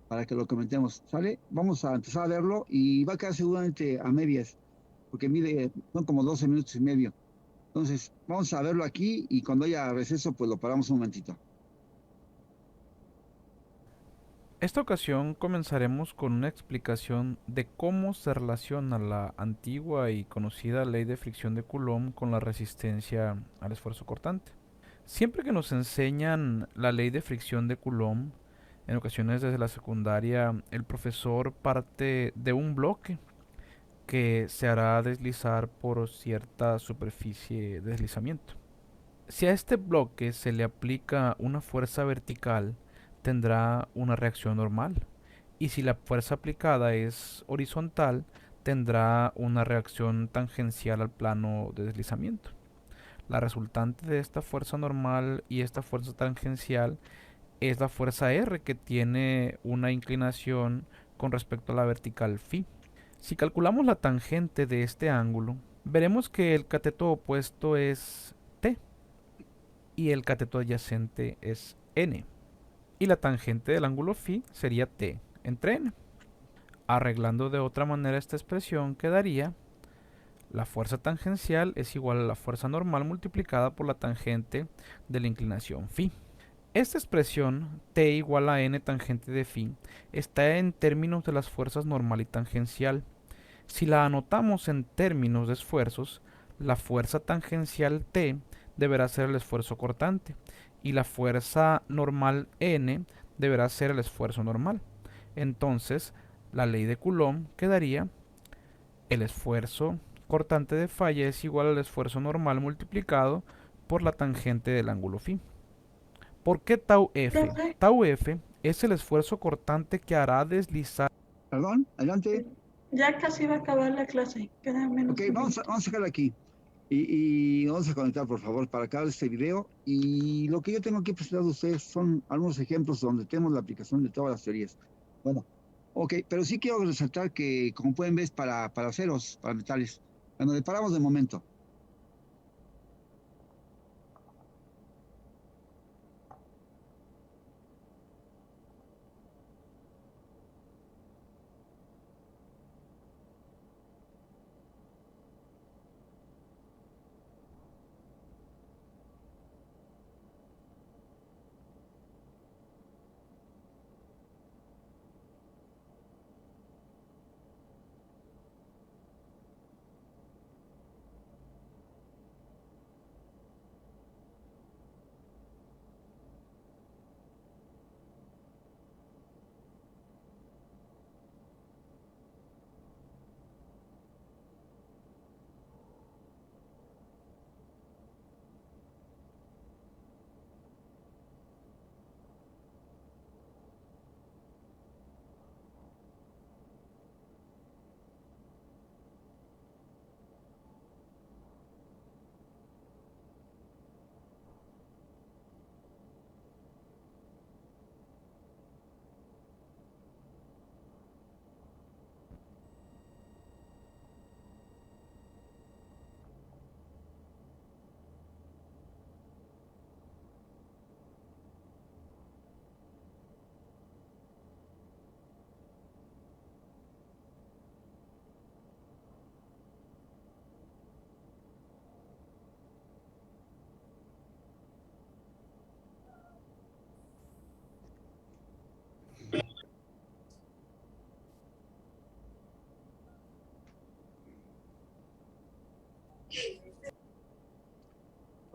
Speaker 1: para que lo comentemos. ¿Sale? Vamos a empezar a verlo y va a quedar seguramente a medias, porque son como 12 minutos y medio. Entonces, vamos a verlo aquí y cuando haya receso, pues lo paramos un momentito.
Speaker 6: Esta ocasión comenzaremos con una explicación de cómo se relaciona la antigua y conocida ley de fricción de Coulomb con la resistencia al esfuerzo cortante. Siempre que nos enseñan la ley de fricción de Coulomb, en ocasiones desde la secundaria, el profesor parte de un bloque que se hará deslizar por cierta superficie de deslizamiento. Si a este bloque se le aplica una fuerza vertical, tendrá una reacción normal, y si la fuerza aplicada es horizontal, tendrá una reacción tangencial al plano de deslizamiento. La resultante de esta fuerza normal y esta fuerza tangencial es la fuerza R, que tiene una inclinación con respecto a la vertical φ. Si calculamos la tangente de este ángulo, veremos que el cateto opuesto es T y el cateto adyacente es N. Y la tangente del ángulo φ sería T entre N. Arreglando de otra manera esta expresión quedaría: la fuerza tangencial es igual a la fuerza normal multiplicada por la tangente de la inclinación φ. Esta expresión, T igual a N tangente de φ, está en términos de las fuerzas normal y tangencial. Si la anotamos en términos de esfuerzos, la fuerza tangencial T deberá ser el esfuerzo cortante y la fuerza normal N deberá ser el esfuerzo normal. Entonces, la ley de Coulomb quedaría: el esfuerzo cortante de falla es igual al esfuerzo normal multiplicado por la tangente del ángulo φ. ¿Por qué tau F?
Speaker 2: Profe.
Speaker 6: Tau F es el esfuerzo cortante que hará deslizar.
Speaker 1: Perdón, adelante.
Speaker 2: Ya casi va a acabar la clase. Quedan menos
Speaker 1: Ok,
Speaker 2: de
Speaker 1: vamos a sacar aquí. Y vamos a conectar, por favor, para acabar este video. Y lo que yo tengo aquí presentado a ustedes son algunos ejemplos donde tenemos la aplicación de todas las teorías. Bueno, ok, pero sí quiero resaltar que, como pueden ver, es para ceros, para metales. Bueno, le paramos de momento.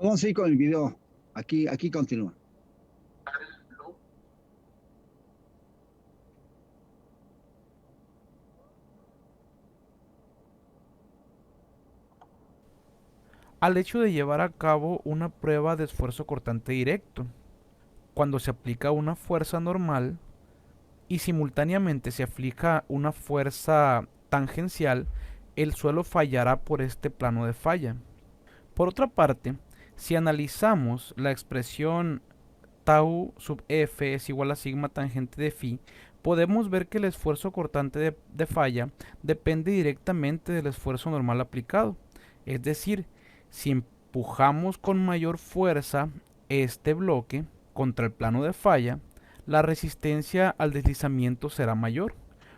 Speaker 1: Vamos a ir con el video. Aquí continúa.
Speaker 6: Al hecho de llevar a cabo una prueba de esfuerzo cortante directo, cuando se aplica una fuerza normal y simultáneamente se aplica una fuerza tangencial, el suelo fallará por este plano de falla. Por otra parte, si analizamos la expresión tau sub f es igual a sigma tangente de phi, podemos ver que el esfuerzo cortante de falla depende directamente del esfuerzo normal aplicado. Es decir, si empujamos con mayor fuerza este bloque contra el plano de falla, la resistencia al deslizamiento será mayor.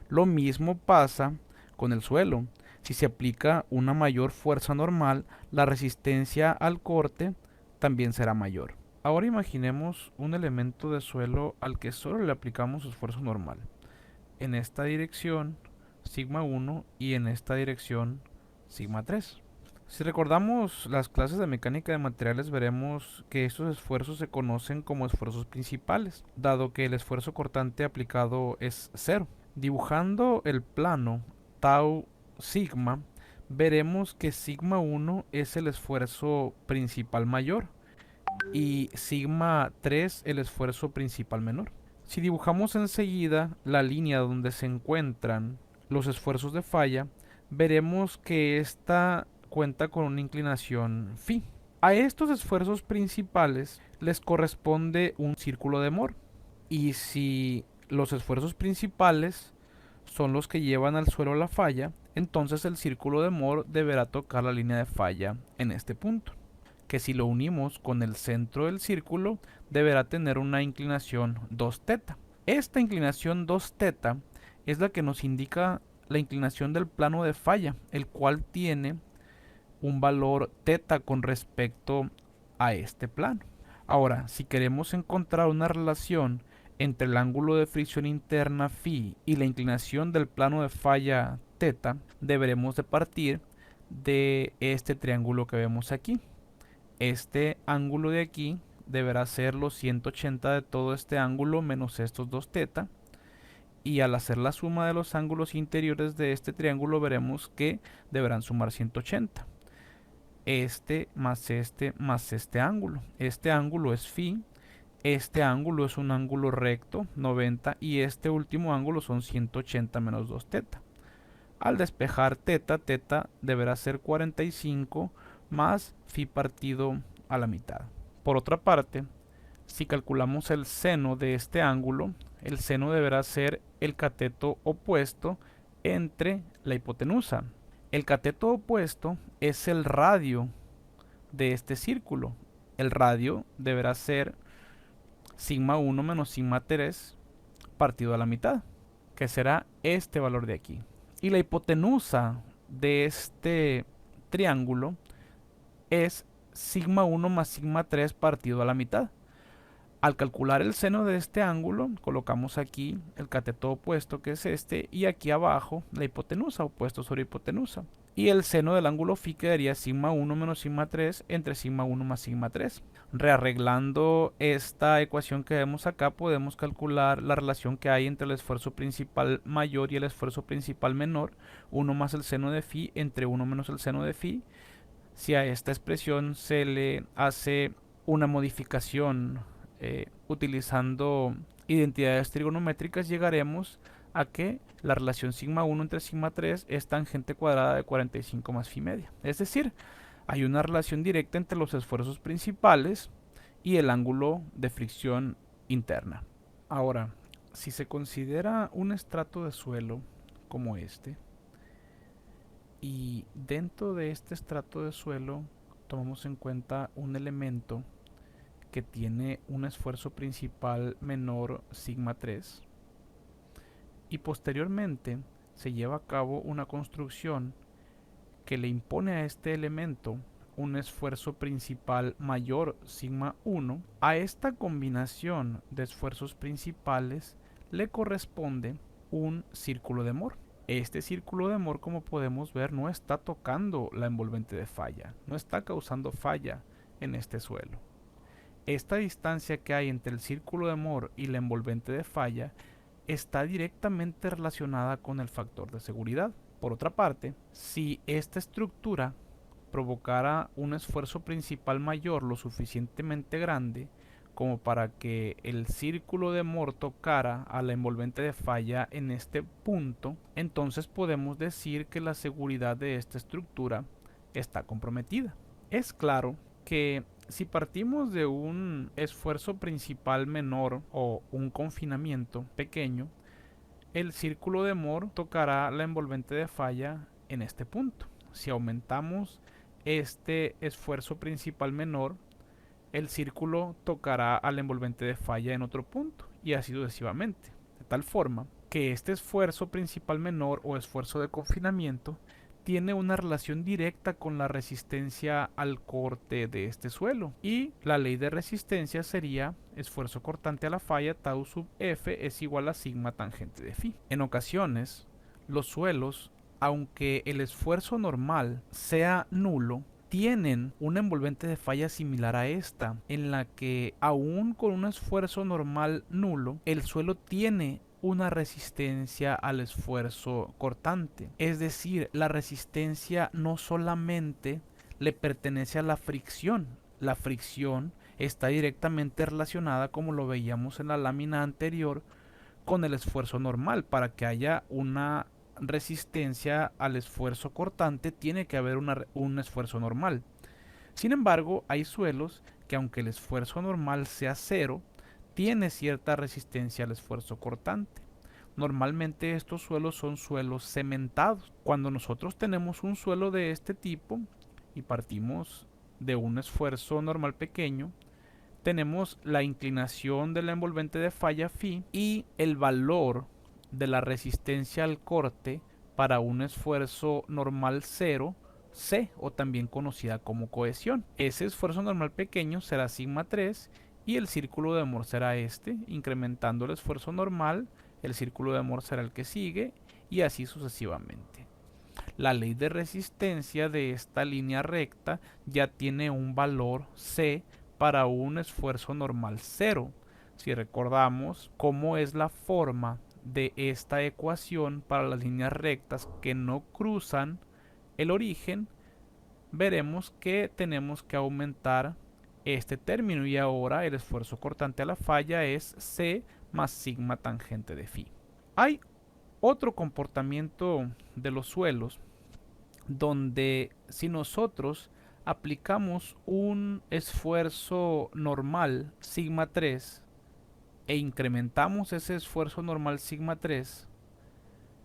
Speaker 6: Lo mismo pasa con el suelo. Si se aplica una mayor fuerza normal, la resistencia al corte también será mayor. Ahora imaginemos un elemento de suelo al que solo le aplicamos esfuerzo normal. En esta dirección, sigma 1 y en esta dirección, sigma 3. Si recordamos las clases de mecánica de materiales, veremos que estos esfuerzos se conocen como esfuerzos principales, dado que el esfuerzo cortante aplicado es cero. Dibujando el plano tau sigma, veremos que sigma 1 es el esfuerzo principal mayor y sigma 3 el esfuerzo principal menor. Si dibujamos enseguida la línea donde se encuentran los esfuerzos de falla, veremos que esta cuenta con una inclinación phi. A estos esfuerzos principales les corresponde un círculo de Mohr. Y si los esfuerzos principales son los que llevan al suelo la falla, entonces el círculo de Mohr deberá tocar la línea de falla en este punto, que si lo unimos con el centro del círculo deberá tener una inclinación 2θ. Esta inclinación 2θ es la que nos indica la inclinación del plano de falla, el cual tiene un valor θ con respecto a este plano. Ahora, si queremos encontrar una relación entre el ángulo de fricción interna phi y la inclinación del plano de falla θ, deberemos de partir de este triángulo que vemos aquí. Este ángulo de aquí deberá ser los 180 de todo este ángulo menos estos 2θ. Y al hacer la suma de los ángulos interiores de este triángulo veremos que deberán sumar 180. Este más este ángulo. Este ángulo es phi, este ángulo es un ángulo recto, 90, y este último ángulo son 180 menos 2θ. Al despejar θ deberá ser 45 más phi partido a la mitad. Por otra parte, si calculamos el seno de este ángulo, el seno deberá ser el cateto opuesto entre la hipotenusa. El cateto opuesto es el radio de este círculo. El radio deberá ser sigma 1 menos sigma 3 partido a la mitad, que será este valor de aquí. Y la hipotenusa de este triángulo es sigma 1 más sigma 3 partido a la mitad. Al calcular el seno de este ángulo, colocamos aquí el cateto opuesto, que es este, y aquí abajo la hipotenusa, opuesto sobre hipotenusa. Y el seno del ángulo phi quedaría sigma 1 menos sigma 3 entre sigma 1 más sigma 3. Rearreglando esta ecuación que vemos acá, podemos calcular la relación que hay entre el esfuerzo principal mayor y el esfuerzo principal menor, 1 más el seno de phi entre 1 menos el seno de phi. Si a esta expresión se le hace una modificación utilizando identidades trigonométricas, llegaremos a que la relación sigma 1 entre sigma 3 es tangente cuadrada de 45 más phi media. Es decir, hay una relación directa entre los esfuerzos principales y el ángulo de fricción interna. Ahora, si se considera un estrato de suelo como este, y dentro de este estrato de suelo tomamos en cuenta un elemento que tiene un esfuerzo principal menor sigma 3 y posteriormente se lleva a cabo una construcción que le impone a este elemento un esfuerzo principal mayor sigma 1, a esta combinación de esfuerzos principales le corresponde un círculo de Mohr. Este círculo de Mohr, como podemos ver, no está tocando la envolvente de falla, no está causando falla en este suelo. Esta distancia que hay entre el círculo de Moore y la envolvente de falla está directamente relacionada con el factor de seguridad. Por otra parte, si esta estructura provocara un esfuerzo principal mayor lo suficientemente grande como para que el círculo de Moore tocara a la envolvente de falla en este punto, entonces podemos decir que la seguridad de esta estructura está comprometida. Es claro que si partimos de un esfuerzo principal menor o un confinamiento pequeño, el círculo de Moore tocará la envolvente de falla en este punto. Si aumentamos este esfuerzo principal menor, el círculo tocará a la envolvente de falla en otro punto, y así sucesivamente, de tal forma que este esfuerzo principal menor o esfuerzo de confinamiento tiene una relación directa con la resistencia al corte de este suelo, y la ley de resistencia sería esfuerzo cortante a la falla tau sub F es igual a sigma tangente de phi. En ocasiones, los suelos, aunque el esfuerzo normal sea nulo, tienen una envolvente de falla similar a esta, en la que aún con un esfuerzo normal nulo, el suelo tiene una resistencia al esfuerzo cortante. Es decir, la resistencia no solamente le pertenece a la fricción está directamente relacionada, como lo veíamos en la lámina anterior, con el esfuerzo normal. Para que haya una resistencia al esfuerzo cortante tiene que haber un esfuerzo normal. Sin embargo, hay suelos que, aunque el esfuerzo normal sea cero, tiene cierta resistencia al esfuerzo cortante. Normalmente estos suelos son suelos cementados. Cuando nosotros tenemos un suelo de este tipo y partimos de un esfuerzo normal pequeño, tenemos la inclinación de la envolvente de falla phi y el valor de la resistencia al corte para un esfuerzo normal cero, C, o también conocida como cohesión. Ese esfuerzo normal pequeño será sigma 3 y el círculo de Moore será este. Incrementando el esfuerzo normal, el círculo de Moore será el que sigue, y así sucesivamente. La ley de resistencia de esta línea recta ya tiene un valor C para un esfuerzo normal cero. Si recordamos cómo es la forma de esta ecuación para las líneas rectas que no cruzan el origen, veremos que tenemos que aumentar este término, y ahora el esfuerzo cortante a la falla es C más sigma tangente de phi. Hay otro comportamiento de los suelos donde, si nosotros aplicamos un esfuerzo normal sigma 3 e incrementamos ese esfuerzo normal sigma 3,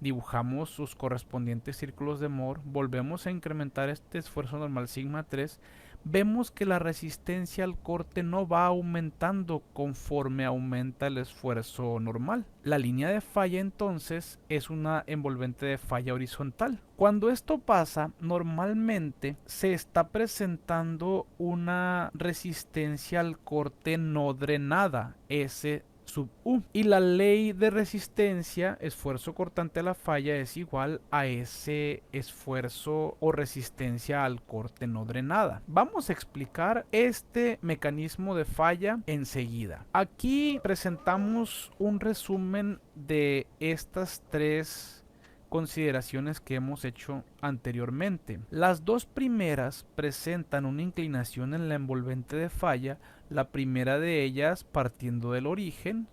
Speaker 6: dibujamos sus correspondientes círculos de Moore, volvemos a incrementar este esfuerzo normal sigma 3, vemos que la resistencia al corte no va aumentando conforme aumenta el esfuerzo normal. La línea de falla entonces es una envolvente de falla horizontal. Cuando esto pasa, normalmente se está presentando una resistencia al corte no drenada, S sub U, y la ley de resistencia, esfuerzo cortante a la falla, es igual a ese esfuerzo o resistencia al corte no drenada. Vamos a explicar este mecanismo de falla enseguida. Aquí presentamos un resumen de estas tres consideraciones que hemos hecho anteriormente. Las dos primeras presentan una inclinación en la envolvente de falla, la primera de ellas partiendo del origen,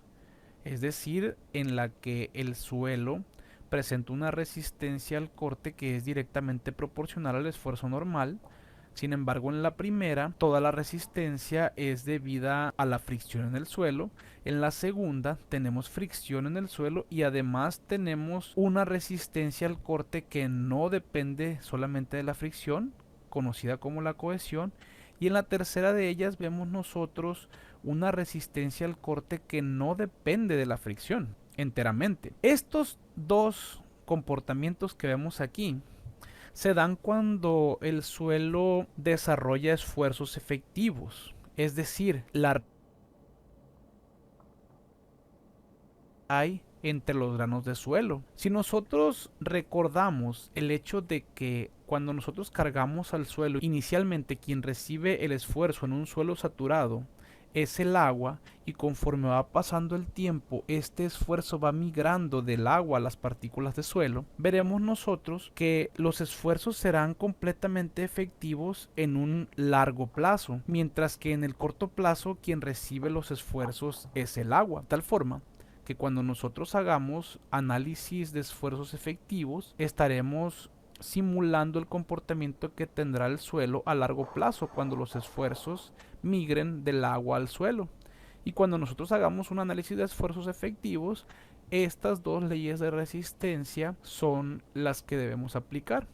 Speaker 6: es decir, en la que el suelo presenta una resistencia al corte que es directamente proporcional al esfuerzo normal. Sin embargo, en la primera, toda la resistencia es debida a la fricción en el suelo. En la segunda, tenemos fricción en el suelo y además tenemos una resistencia al corte que no depende solamente de la fricción, conocida como la cohesión. Y en la tercera de ellas vemos nosotros una resistencia al corte que no depende de la fricción enteramente. Estos dos comportamientos que vemos aquí se dan cuando el suelo desarrolla esfuerzos efectivos, es decir, hay entre los granos de suelo. Si nosotros recordamos el hecho de que cuando nosotros cargamos al suelo, inicialmente quien recibe el esfuerzo en un suelo saturado es el agua, y conforme va pasando el tiempo este esfuerzo va migrando del agua a las partículas de suelo, veremos nosotros que los esfuerzos serán completamente efectivos en un largo plazo, mientras que en el corto plazo quien recibe los esfuerzos es el agua, de tal forma que cuando nosotros hagamos análisis de esfuerzos efectivos estaremos simulando el comportamiento que tendrá el suelo a largo plazo cuando los esfuerzos migren del agua al suelo. Y cuando nosotros hagamos un análisis de esfuerzos efectivos, estas dos leyes de resistencia son las que debemos aplicar.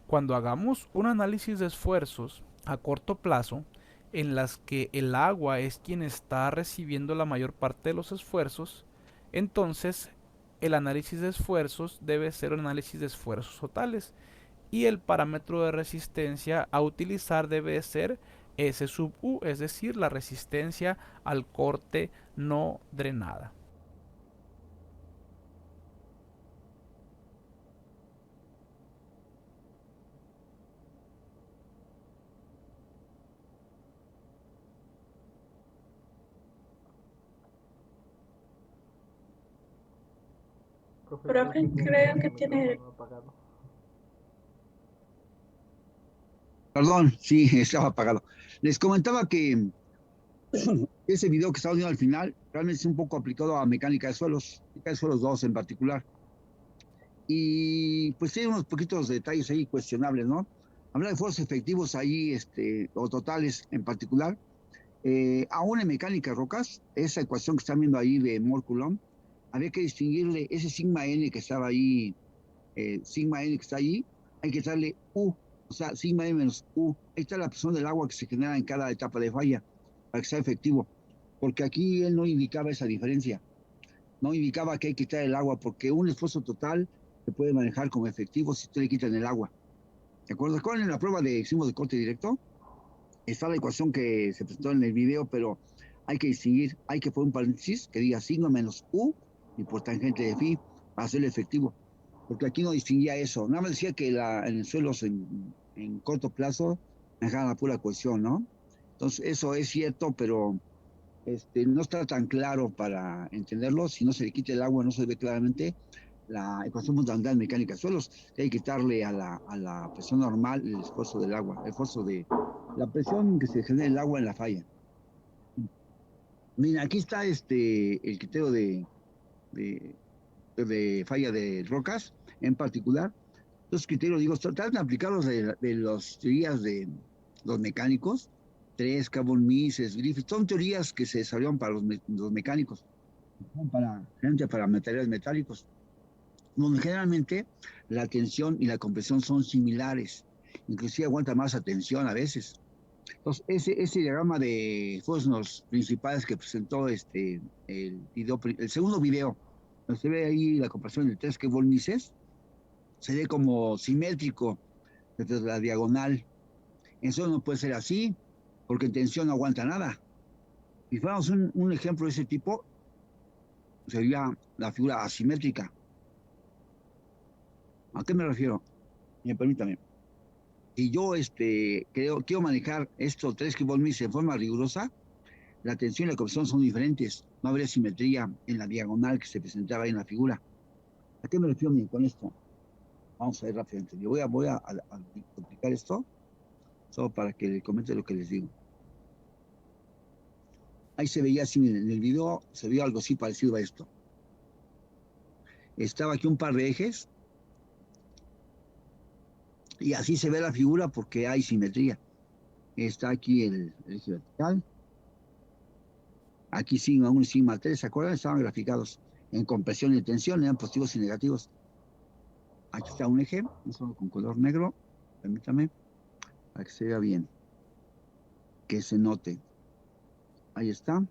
Speaker 6: Cuando hagamos un análisis de esfuerzos a corto plazo, en las que el agua es quien está recibiendo la mayor parte de los esfuerzos, entonces el análisis de esfuerzos debe ser un análisis de esfuerzos totales, y el parámetro de resistencia a utilizar debe ser S sub U, es decir, la resistencia al corte no drenada.
Speaker 2: Profe, creo que tiene...
Speaker 1: Perdón, sí, estaba apagado. Les comentaba que ese video que estaba viendo al final realmente es un poco aplicado a mecánica de suelos 2 en particular. Y pues tiene unos poquitos detalles ahí cuestionables, ¿no? Habla de fuerzas efectivos ahí, o totales en particular. Aún en mecánica de rocas, esa ecuación que están viendo ahí de Mohr-Coulomb, había que distinguirle ese sigma n que estaba ahí, sigma n que está ahí, hay que darle U, o sea, sigma n menos U. Ahí está la presión del agua que se genera en cada etapa de falla para que sea efectivo. Porque aquí él no indicaba esa diferencia. No indicaba que hay que quitar el agua, porque un esfuerzo total se puede manejar como efectivo si usted le quitan el agua. ¿De acuerdo? ¿Recuerdan en la prueba de extremo de corte directo? Está la ecuación que se presentó en el video, pero hay que distinguir, hay que poner un paréntesis que diga sigma menos U y por tangente de phi para hacerlo efectivo. Porque aquí no distinguía eso. Nada más decía que en suelos en corto plazo manejaban la pura cohesión, ¿no? Entonces, eso es cierto, pero no está tan claro para entenderlo. Si no se le quita el agua, no se ve claramente la ecuación fundamental mecánica de suelos. Hay que quitarle a la presión normal el esfuerzo del agua, el esfuerzo de la presión que se genera el agua en la falla. Mira, aquí está el criterio de falla de rocas en particular. Los criterios, digo, tratan de aplicarlos de las teorías de los mecánicos, Tres, Carbon Mises, Griffith, son teorías que se desarrollaron para los mecánicos, generalmente para materiales metálicos, donde generalmente la tensión y la compresión son similares, inclusive aguanta más la tensión a veces. Entonces, ese diagrama de fuerzas principales que presentó el segundo video, donde se ve ahí la comparación de tres Carbon Mises, se ve como simétrico desde la diagonal. Eso no puede ser así, porque en tensión no aguanta nada. Si fuéramos un ejemplo de ese tipo, sería la figura asimétrica. ¿A qué me refiero? Permítame. Si yo quiero manejar estos tres Carbon Mises en forma rigurosa, la tensión y la compresión son diferentes. No habría simetría en la diagonal que se presentaba ahí en la figura. ¿A qué me refiero con esto? Vamos a ver rápidamente. Yo voy a aplicar esto solo para que le comente lo que les digo. Ahí se veía así en el video, se vio algo así parecido a esto. Estaba aquí un par de ejes y así se ve la figura porque hay simetría. Está aquí el eje vertical. Aquí sigma 1 y sigma 3, ¿se acuerdan? Estaban graficados en compresión y tensión, eran positivos y negativos. Aquí está un eje, solo con color negro, permítame, para que se vea bien, que se note. Ahí está.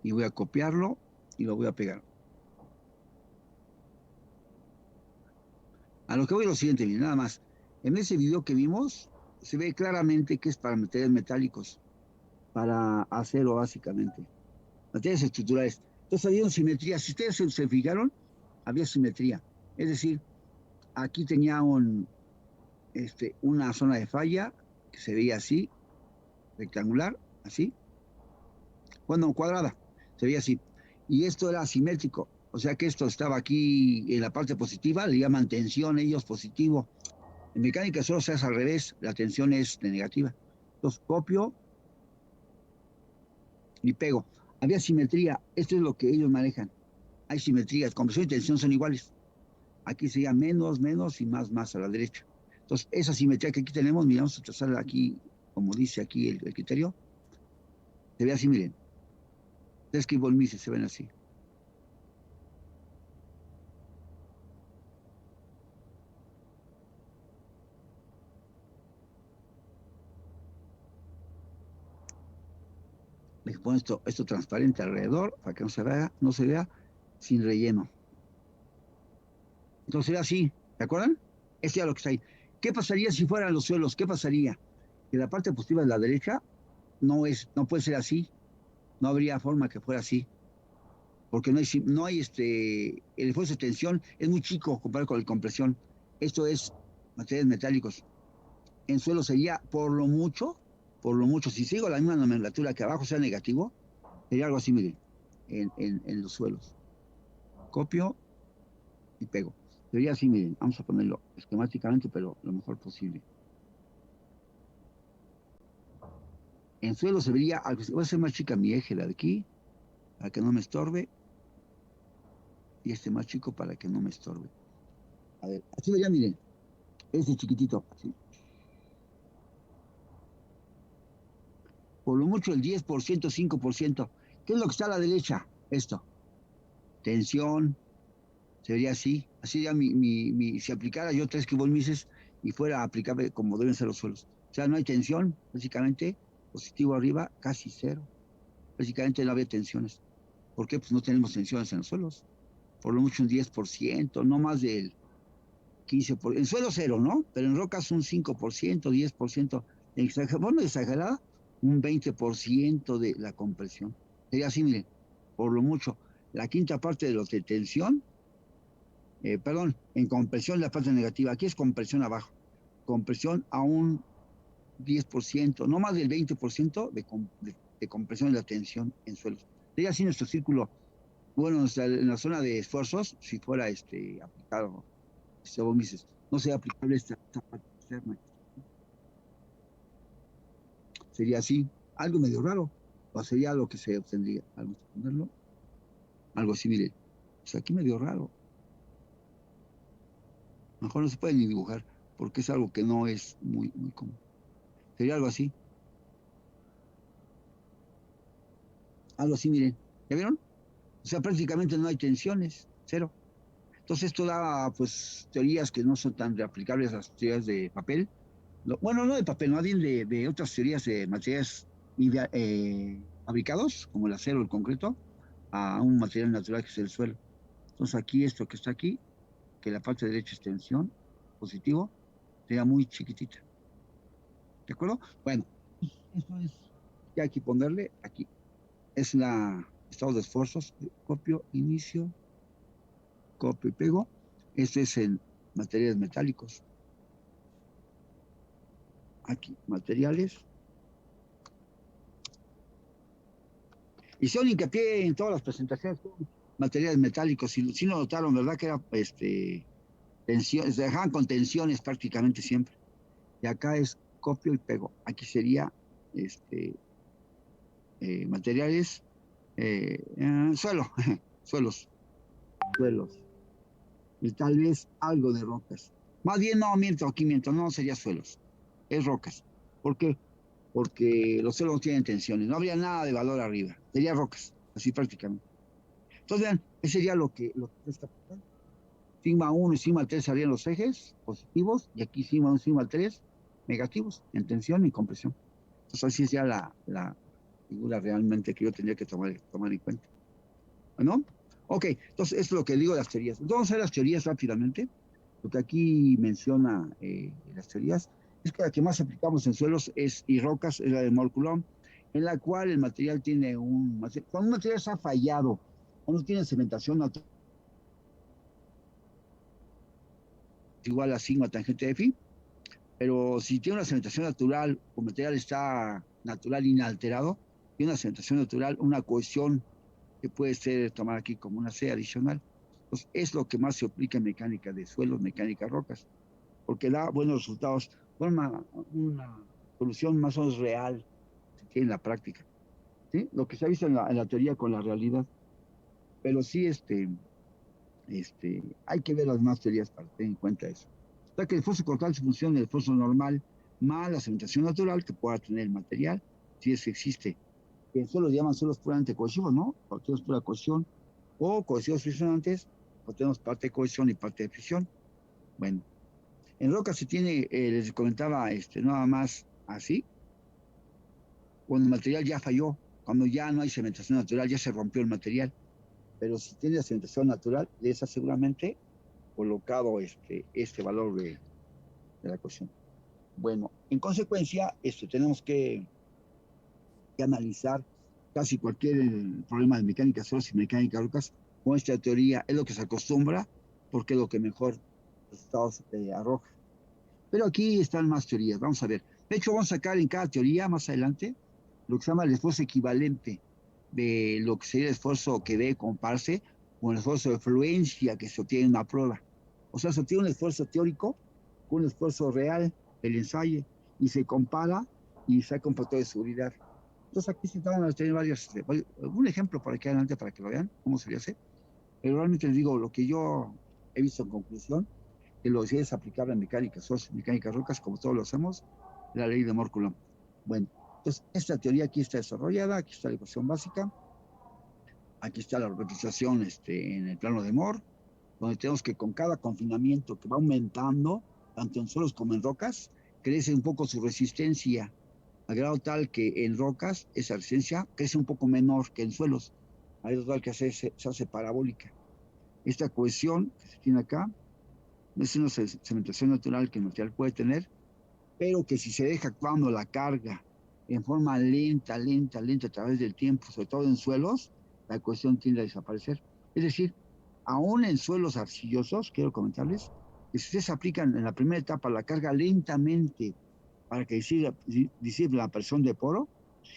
Speaker 1: Y voy a copiarlo y lo voy a pegar. A lo que voy a lo siguiente, bien, nada más. En ese video que vimos, se ve claramente que es para materiales metálicos, para acero básicamente. Materiales estructurales. Entonces había una simetría. Si ustedes se fijaron, había simetría. Es decir, aquí tenía una zona de falla que se veía así, rectangular, así. Bueno, cuadrada, se veía así. Y esto era asimétrico. O sea que esto estaba aquí en la parte positiva, le llaman tensión ellos positivo. En mecánica solo se hace al revés, la tensión es de negativa. Entonces copio y pego. Había simetría, esto es lo que ellos manejan. Hay simetrías, compresión y tensión son iguales. Aquí sería menos, menos y más, más a la derecha. Entonces, esa simetría que aquí tenemos, miramos vamos a trazar aquí, como dice aquí el criterio, se ve así, miren. 3 kV se ven así. Les pongo esto transparente alrededor para que no se vea sin relleno. Entonces era así, ¿de acuerdan? Este es lo que está ahí. ¿Qué pasaría si fueran los suelos? ¿Qué pasaría? Que la parte positiva de la derecha no puede ser así. No habría forma que fuera así. Porque no hay el esfuerzo de tensión es muy chico comparado con la compresión. Esto es materiales metálicos. En suelo sería por lo mucho, si sigo la misma nomenclatura que abajo sea negativo, sería algo así, miren, en los suelos. Copio y pego. Sería así, miren, vamos a ponerlo esquemáticamente, pero lo mejor posible. En suelo se vería algo así. Voy a hacer más chica mi eje, la de aquí, para que no me estorbe. Y este más chico para que no me estorbe. A ver, así vería, miren, chiquitito, así. Por lo mucho el 10%, 5%. ¿Qué es lo que está a la derecha? Esto. Tensión. Sería así. Así ya si aplicara yo 3 kV y fuera aplicable como deben ser los suelos. O sea, no hay tensión, básicamente. Positivo arriba, casi cero. Básicamente no había tensiones. ¿Por qué? Pues no tenemos tensiones en los suelos. Por lo mucho un 10%, no más del 15%. En suelo cero, ¿no? Pero en rocas un 5%, 10%. Bueno, exagerada, un 20% de la compresión. Sería así, miren, por lo mucho. La quinta parte de los de tensión, en compresión la parte negativa. Aquí es compresión abajo. Compresión a un 10%, no más del 20% de compresión de la tensión en suelos. Sería así nuestro círculo. Bueno, en la zona de esfuerzos, si fuera aplicado, vos dices, no sería aplicable esta parte externa. Sería así, algo medio raro, o sería lo que se obtendría. Vamos a ponerlo. Algo así, mire. Pues aquí medio raro. Mejor no se puede ni dibujar, porque es algo que no es muy, muy común. Sería algo así. Algo así, miren. ¿Ya vieron? O sea, prácticamente no hay tensiones, cero. Entonces esto da, pues, teorías que no son tan aplicables a las teorías de papel. Bueno, no de papel, más bien de otras teorías de materiales fabricados, como el acero o el concreto, a un material natural que es el suelo. Entonces aquí esto que está aquí, que la parte derecha es tensión, positivo, sería muy chiquitita. ¿De acuerdo? Bueno, esto es, ya hay que ponerle aquí. Es estado de esfuerzos, copio, inicio, copio y pego. Esto es en materiales metálicos. Aquí, materiales. Y son hincapié en todas las presentaciones, materiales metálicos. Si lo notaron, ¿verdad? Que era tensión, se dejaban con tensiones prácticamente siempre. Y acá es copio y pego. Aquí sería materiales, suelos. Y tal vez algo de rocas. Más bien no, no sería suelos, es rocas. ¿Por qué? Porque los suelos no tienen tensiones, no habría nada de valor arriba, sería rocas, así prácticamente. Entonces vean, ese sería lo que está pasando. Sigma 1 y sigma 3 serían los ejes positivos, y aquí sigma 1 y sigma 3 negativos, en tensión y compresión. Entonces así sería la figura realmente que yo tendría que tomar en cuenta. ¿No? Ok, entonces esto es lo que digo de las teorías. Entonces vamos a ver las teorías rápidamente. Lo que aquí menciona las teorías es que la que más aplicamos en suelos y rocas es la de Moore-Coulomb, en la cual el material tiene cuando un material está fallado o no tiene cementación natural igual a sigma tangente de phi, pero si tiene una cementación natural o material está natural inalterado, tiene una cementación natural, una cohesión que puede ser tomar aquí como una C adicional. Pues es lo que más se aplica en mecánica de suelos, mecánica de rocas, porque da buenos resultados, forma una solución más o menos real se tiene en la práctica, ¿sí? Lo que se ha visto en la teoría con la realidad, pero sí, hay que ver las más teorías para tener en cuenta eso. O sea que el esfuerzo corporal se funciona del esfuerzo normal más la cementación natural que pueda tener el material, si es que existe. Que en suelos llaman suelos puramente cohesivos, ¿no? O tenemos pura cohesión, o cohesivos friccionantes, o tenemos parte de cohesión y parte de fricción. Bueno, en rocas se tiene, les comentaba, nada más así, cuando el material ya falló, cuando ya no hay cementación natural, ya se rompió el material. Pero si tiene la cementación natural, de esa seguramente colocado este valor de la cohesión. Bueno, en consecuencia, tenemos que analizar casi cualquier problema de mecánica de suelos y mecánica de rocas con esta teoría. Es lo que se acostumbra porque es lo que mejor resultados arroja. Pero aquí están más teorías, vamos a ver. De hecho, vamos a sacar en cada teoría más adelante lo que se llama el esfuerzo equivalente de lo que sería el esfuerzo que debe compararse con el esfuerzo de fluencia que se obtiene en una prueba. O sea, se obtiene un esfuerzo teórico con un esfuerzo real del ensayo y se compara y saca un factor de seguridad. Entonces aquí se van a tener un ejemplo por aquí adelante para que lo vean cómo se hace. Pero realmente les digo, lo que yo he visto en conclusión, que lo que es aplicable en mecánica, mecánica rocas, como todos lo hacemos, la ley de Moore-Coulomb. Bueno, entonces esta teoría aquí está desarrollada, aquí está la ecuación básica, aquí está la representación en el plano de Moore, donde tenemos que con cada confinamiento que va aumentando, tanto en suelos como en rocas, crece un poco su resistencia, a grado tal que en rocas esa resistencia crece un poco menor que en suelos, a grado tal que se hace parabólica. Esta cohesión que se tiene acá es una cementación natural que el material puede tener, pero que si se deja actuando la carga en forma lenta, lenta, lenta a través del tiempo, sobre todo en suelos, la cohesión tiende a desaparecer. Es decir, aún en suelos arcillosos, quiero comentarles, que si ustedes aplican en la primera etapa la carga lentamente para que disipe la presión de poro,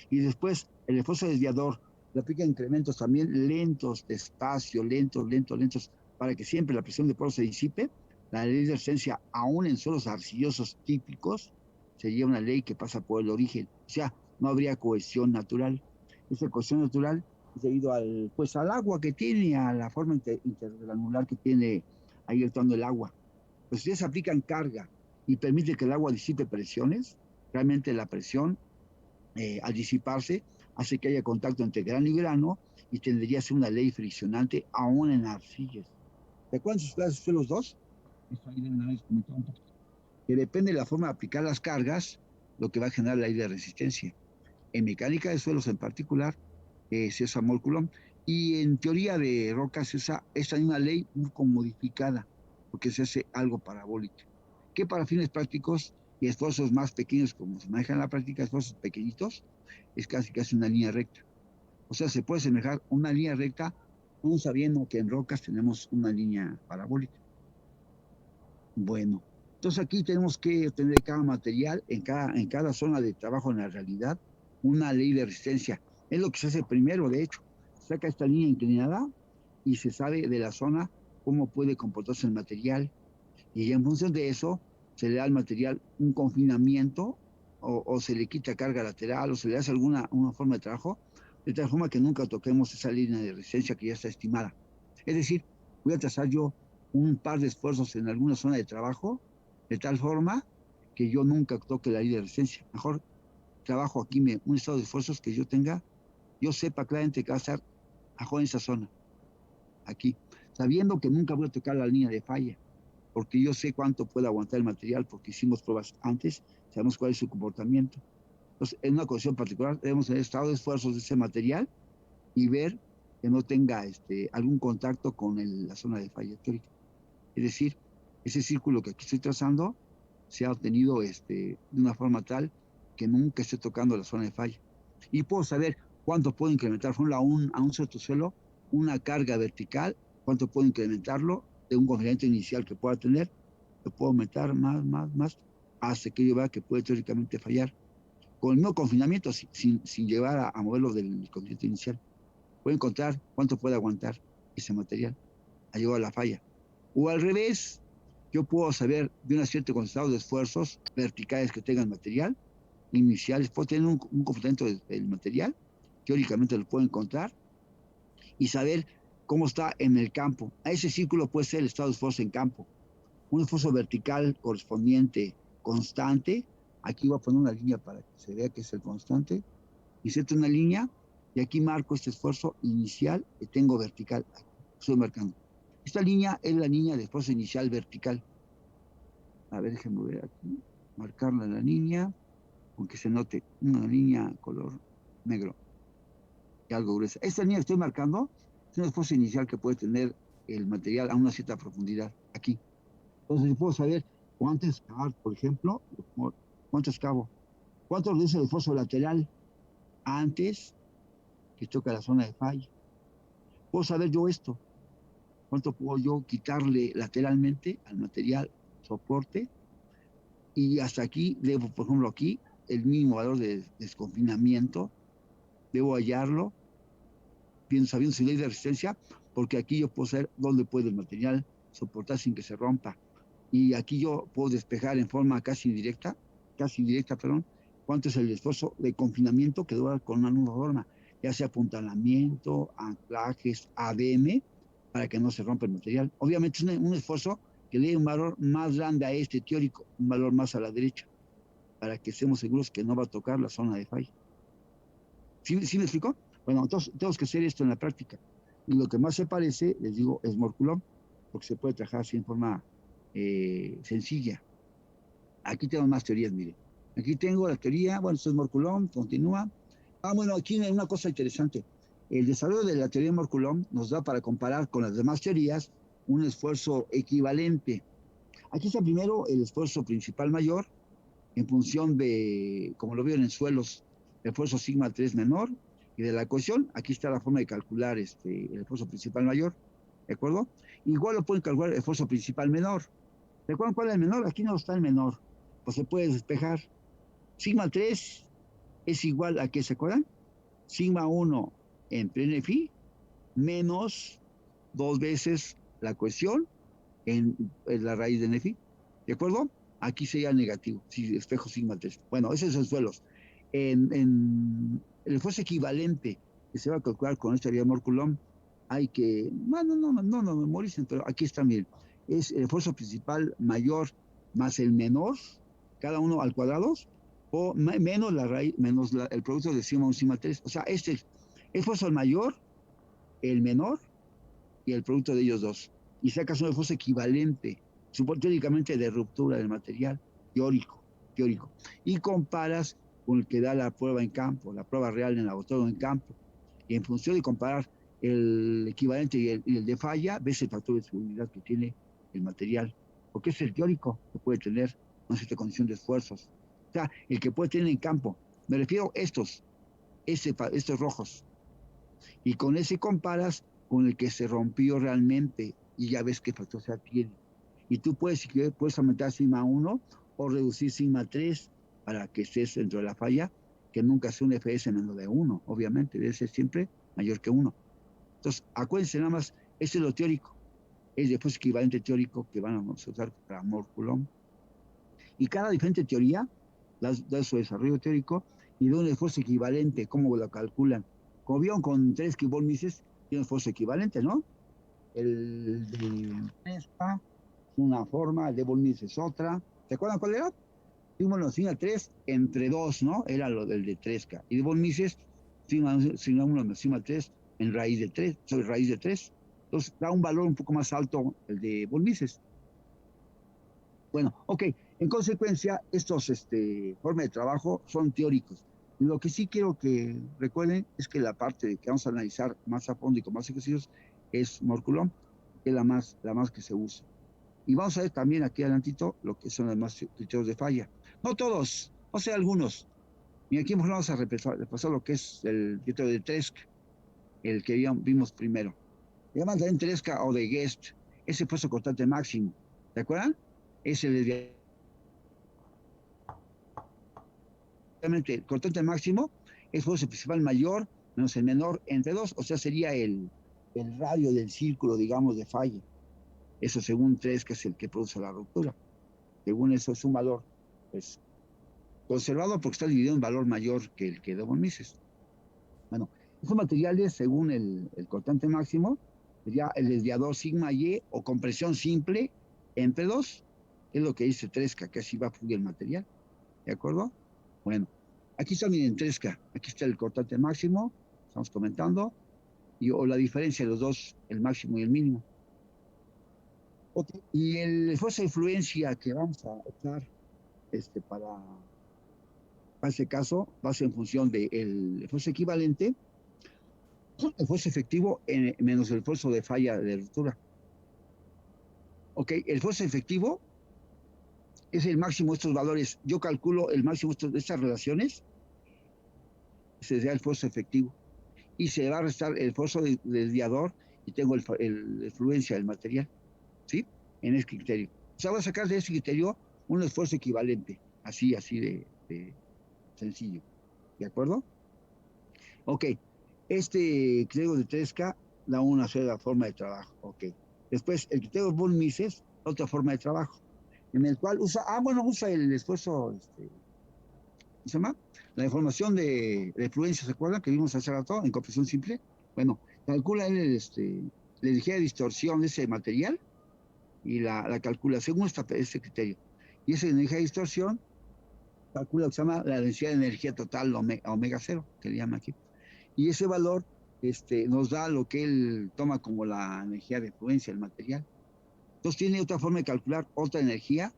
Speaker 1: y después el esfuerzo desviador le aplica incrementos también lentos, despacio, lentos, lentos, lentos, para que siempre la presión de poro se disipe, la ley de resistencia, aún en suelos arcillosos típicos, sería una ley que pasa por el origen. O sea, no habría cohesión natural. Esa cohesión natural es debido al agua que tiene, a la forma intergranular que tiene ahí actuando el agua. Pues si ustedes aplican carga y permite que el agua disipe presiones, realmente la presión, al disiparse, hace que haya contacto entre grano y grano y tendría a ser una ley friccionante aún en arcillas. ¿De cuántos clases son los dos? Esto ahí deben haber comentado un poquito. Que depende de la forma de aplicar las cargas, lo que va a generar la ley de resistencia. En mecánica de suelos en particular, se usa Moore-Coulomb, y en teoría de rocas se usa esta misma ley muy modificada, porque se hace algo parabólico, que para fines prácticos y esfuerzos más pequeños, como se maneja en la práctica, esfuerzos pequeñitos, es casi una línea recta. O sea, se puede semejar una línea recta, aún sabiendo que en rocas tenemos una línea parabólica. Bueno, entonces aquí tenemos que tener cada material, en cada zona de trabajo en la realidad, una ley de resistencia. Es lo que se hace primero, de hecho. Saca esta línea inclinada y se sabe de la zona cómo puede comportarse el material. Y en función de eso, se le da al material un confinamiento o se le quita carga lateral o se le hace una forma de trabajo, de tal forma que nunca toquemos esa línea de resistencia que ya está estimada. Es decir, voy a trazar yo un par de esfuerzos en alguna zona de trabajo, de tal forma que yo nunca toque la línea de resistencia. Mejor trabajo aquí un estado de esfuerzos que yo sepa claramente que va a estar mejor en esa zona, aquí, sabiendo que nunca voy a tocar la línea de falla, porque yo sé cuánto puede aguantar el material, porque hicimos pruebas antes, sabemos cuál es su comportamiento. Entonces, en una condición particular, debemos tener estado de esfuerzos de ese material y ver que no tenga algún contacto con la zona de falla teórica. Es decir, ese círculo que aquí estoy trazando se ha obtenido de una forma tal que nunca esté tocando la zona de falla. Y puedo saber cuánto puedo incrementar, por ejemplo, a un cierto suelo, una carga vertical, cuánto puedo incrementarlo de un confinamiento inicial que pueda tener, lo puedo aumentar más, hasta que yo vea que puede teóricamente fallar. Con el mismo confinamiento, sin llevar a moverlo del confinamiento inicial. Puedo encontrar cuánto puede aguantar ese material a llevar a la falla. O al revés, yo puedo saber de un cierto concentrado de esfuerzos verticales que tenga el material, iniciales, puedo tener un confinamiento del material, teóricamente lo puedo encontrar, y saber cómo está en el campo. A ese círculo puede ser el estado de esfuerzo en campo. Un esfuerzo vertical correspondiente constante. Aquí voy a poner una línea para que se vea que es el constante. Inserto una línea y aquí marco este esfuerzo inicial que tengo vertical. Estoy marcando. Esta línea es la línea de esfuerzo inicial vertical. A ver, déjenme ver aquí. Marcarla en la línea, aunque se note una línea color negro y algo gruesa. Esta línea que estoy marcando es un esfuerzo inicial que puede tener el material a una cierta profundidad aquí. Entonces yo puedo saber cuánto excavar, por ejemplo, cuánto excavo, cuánto reduce el esfuerzo lateral antes que toque la zona de falla. Puedo saber yo esto, cuánto puedo yo quitarle lateralmente al material soporte, y hasta aquí debo, por ejemplo, aquí el mínimo valor de desconfinamiento, debo hallarlo, sabiendo su ley de resistencia, porque aquí yo puedo saber dónde puede el material soportar sin que se rompa. Y aquí yo puedo despejar en forma casi indirecta, cuánto es el esfuerzo de confinamiento que dura con una nueva forma, ya sea apuntalamiento, anclajes, ADM, para que no se rompa el material. Obviamente es un esfuerzo que le dé un valor más grande a este teórico, un valor más a la derecha, para que estemos seguros que no va a tocar la zona de falla. ¿Sí me explicó? Bueno, entonces tenemos que hacer esto en la práctica. Y lo que más se parece, les digo, es Morculón, porque se puede trabajar así en forma sencilla. Aquí tengo más teorías, mire. Aquí tengo la teoría, bueno, esto es Morculón, continúa. Bueno, aquí hay una cosa interesante. El desarrollo de la teoría de Morculón nos da para comparar con las demás teorías un esfuerzo equivalente. Aquí está primero el esfuerzo principal mayor, en función de, como lo veo en suelos, el esfuerzo sigma 3 menor, y de la ecuación, aquí está la forma de calcular el esfuerzo principal mayor, ¿de acuerdo? Igual lo pueden calcular el esfuerzo principal menor. ¿Recuerdan cuál es el menor? Aquí no está el menor, pues se puede despejar. Sigma 3 es igual a, ¿qué se acuerdan? Sigma 1 entre NFI menos 2 veces la ecuación en la raíz de NFI, ¿de acuerdo? Aquí sería negativo, si espejo sigma 3. Bueno, esos son suelos. En el esfuerzo equivalente que se va a calcular con esta teoría de Morculón, hay que, no memoricen, pero aquí está, miren, es el esfuerzo principal mayor más el menor, cada uno al cuadrado, o menos la raíz, menos el producto de sigma 1, sigma 3. O sea, este esfuerzo el mayor, el menor y el producto de ellos dos. Y sacas un esfuerzo equivalente, teóricamente de ruptura del material, teórico. Y comparas con el que da la prueba en campo, la prueba real en laboratorio en campo. Y en función de comparar el equivalente y el de falla, ves el factor de seguridad que tiene el material. Porque es el teórico que puede tener una cierta condición de esfuerzos. O sea, el que puede tener en campo. Me refiero a estos rojos. Y con ese comparas con el que se rompió realmente y ya ves qué factor se tiene. Y tú puedes aumentar sigma 1 o reducir sigma 3 para que estés dentro de la falla, que nunca sea un FS menos de 1, obviamente, debe ser siempre mayor que 1. Entonces, acuérdense nada más, este es lo teórico, es después equivalente teórico que van a usar para Morculón. Y cada diferente teoría da su desarrollo teórico y da un esfuerzo equivalente, cómo lo calculan. Como vieron con 3 que vos dices, tiene un esfuerzo equivalente, ¿no? El de Tresca es una forma, el de Volmis es otra. ¿Se acuerdan cuál era? Sigma 3 entre 2, ¿no? Era lo del de Tresca. Y de Volmis sigma 1 sigma 3 en raíz de 3, sobre raíz de 3. Entonces da un valor un poco más alto el de Volmis. Bueno, ok. En consecuencia, estos formas de trabajo son teóricos. Lo que sí quiero que recuerden es que la parte que vamos a analizar más a fondo y con más ejercicios es Morculón, que es la más que se usa. Y vamos a ver también aquí adelantito lo que son los demás criterios de falla. No todos, o sea, algunos. Y aquí vamos a repasar lo que es el criterio de Tresk, el que vimos primero. Le llaman también Tresca o de Guest, ese esfuerzo cortante máximo, ¿se acuerdan? Ese desviador el cortante máximo es esfuerzo principal mayor menos el menor entre dos, o sea, sería el radio del círculo, digamos, de falla. Eso según Tresca es el que produce la ruptura. Según eso es un valor pues, conservado porque está dividido en valor mayor que el que de von Mises. Bueno, esos materiales, según el cortante máximo, sería el desviador sigma Y o compresión simple entre dos, es lo que dice Tresca, que así va a fluir el material. ¿De acuerdo? Bueno, aquí está, miren, Tresca, aquí está el cortante máximo, estamos comentando, o la diferencia de los dos, el máximo y el mínimo. Okay. Y el esfuerzo de influencia que vamos a usar para ese caso va a ser en función del esfuerzo equivalente, el esfuerzo efectivo menos el esfuerzo de falla de ruptura. Ok, el esfuerzo efectivo es el máximo de estos valores. Yo calculo el máximo de estas relaciones, ese sería el esfuerzo efectivo. Y se va a restar el esfuerzo desviador y tengo la influencia del material, ¿sí? En ese criterio. O sea, voy a sacar de ese criterio un esfuerzo equivalente, así de sencillo. ¿De acuerdo? Ok, este criterio de Tresca da una sola forma de trabajo. Ok. Después, el criterio de von Mises, otra forma de trabajo, en el cual usa el esfuerzo, ¿cómo se llama? La información de fluencia, ¿se acuerdan? Que vimos hace rato en compresión simple. Bueno, calcula él la energía de distorsión de ese material y la calcula según este criterio. Y esa energía de distorsión calcula lo que se llama la densidad de energía total omega cero, que le llama aquí. Y ese valor nos da lo que él toma como la energía de fluencia del material. Entonces tiene otra forma de calcular otra energía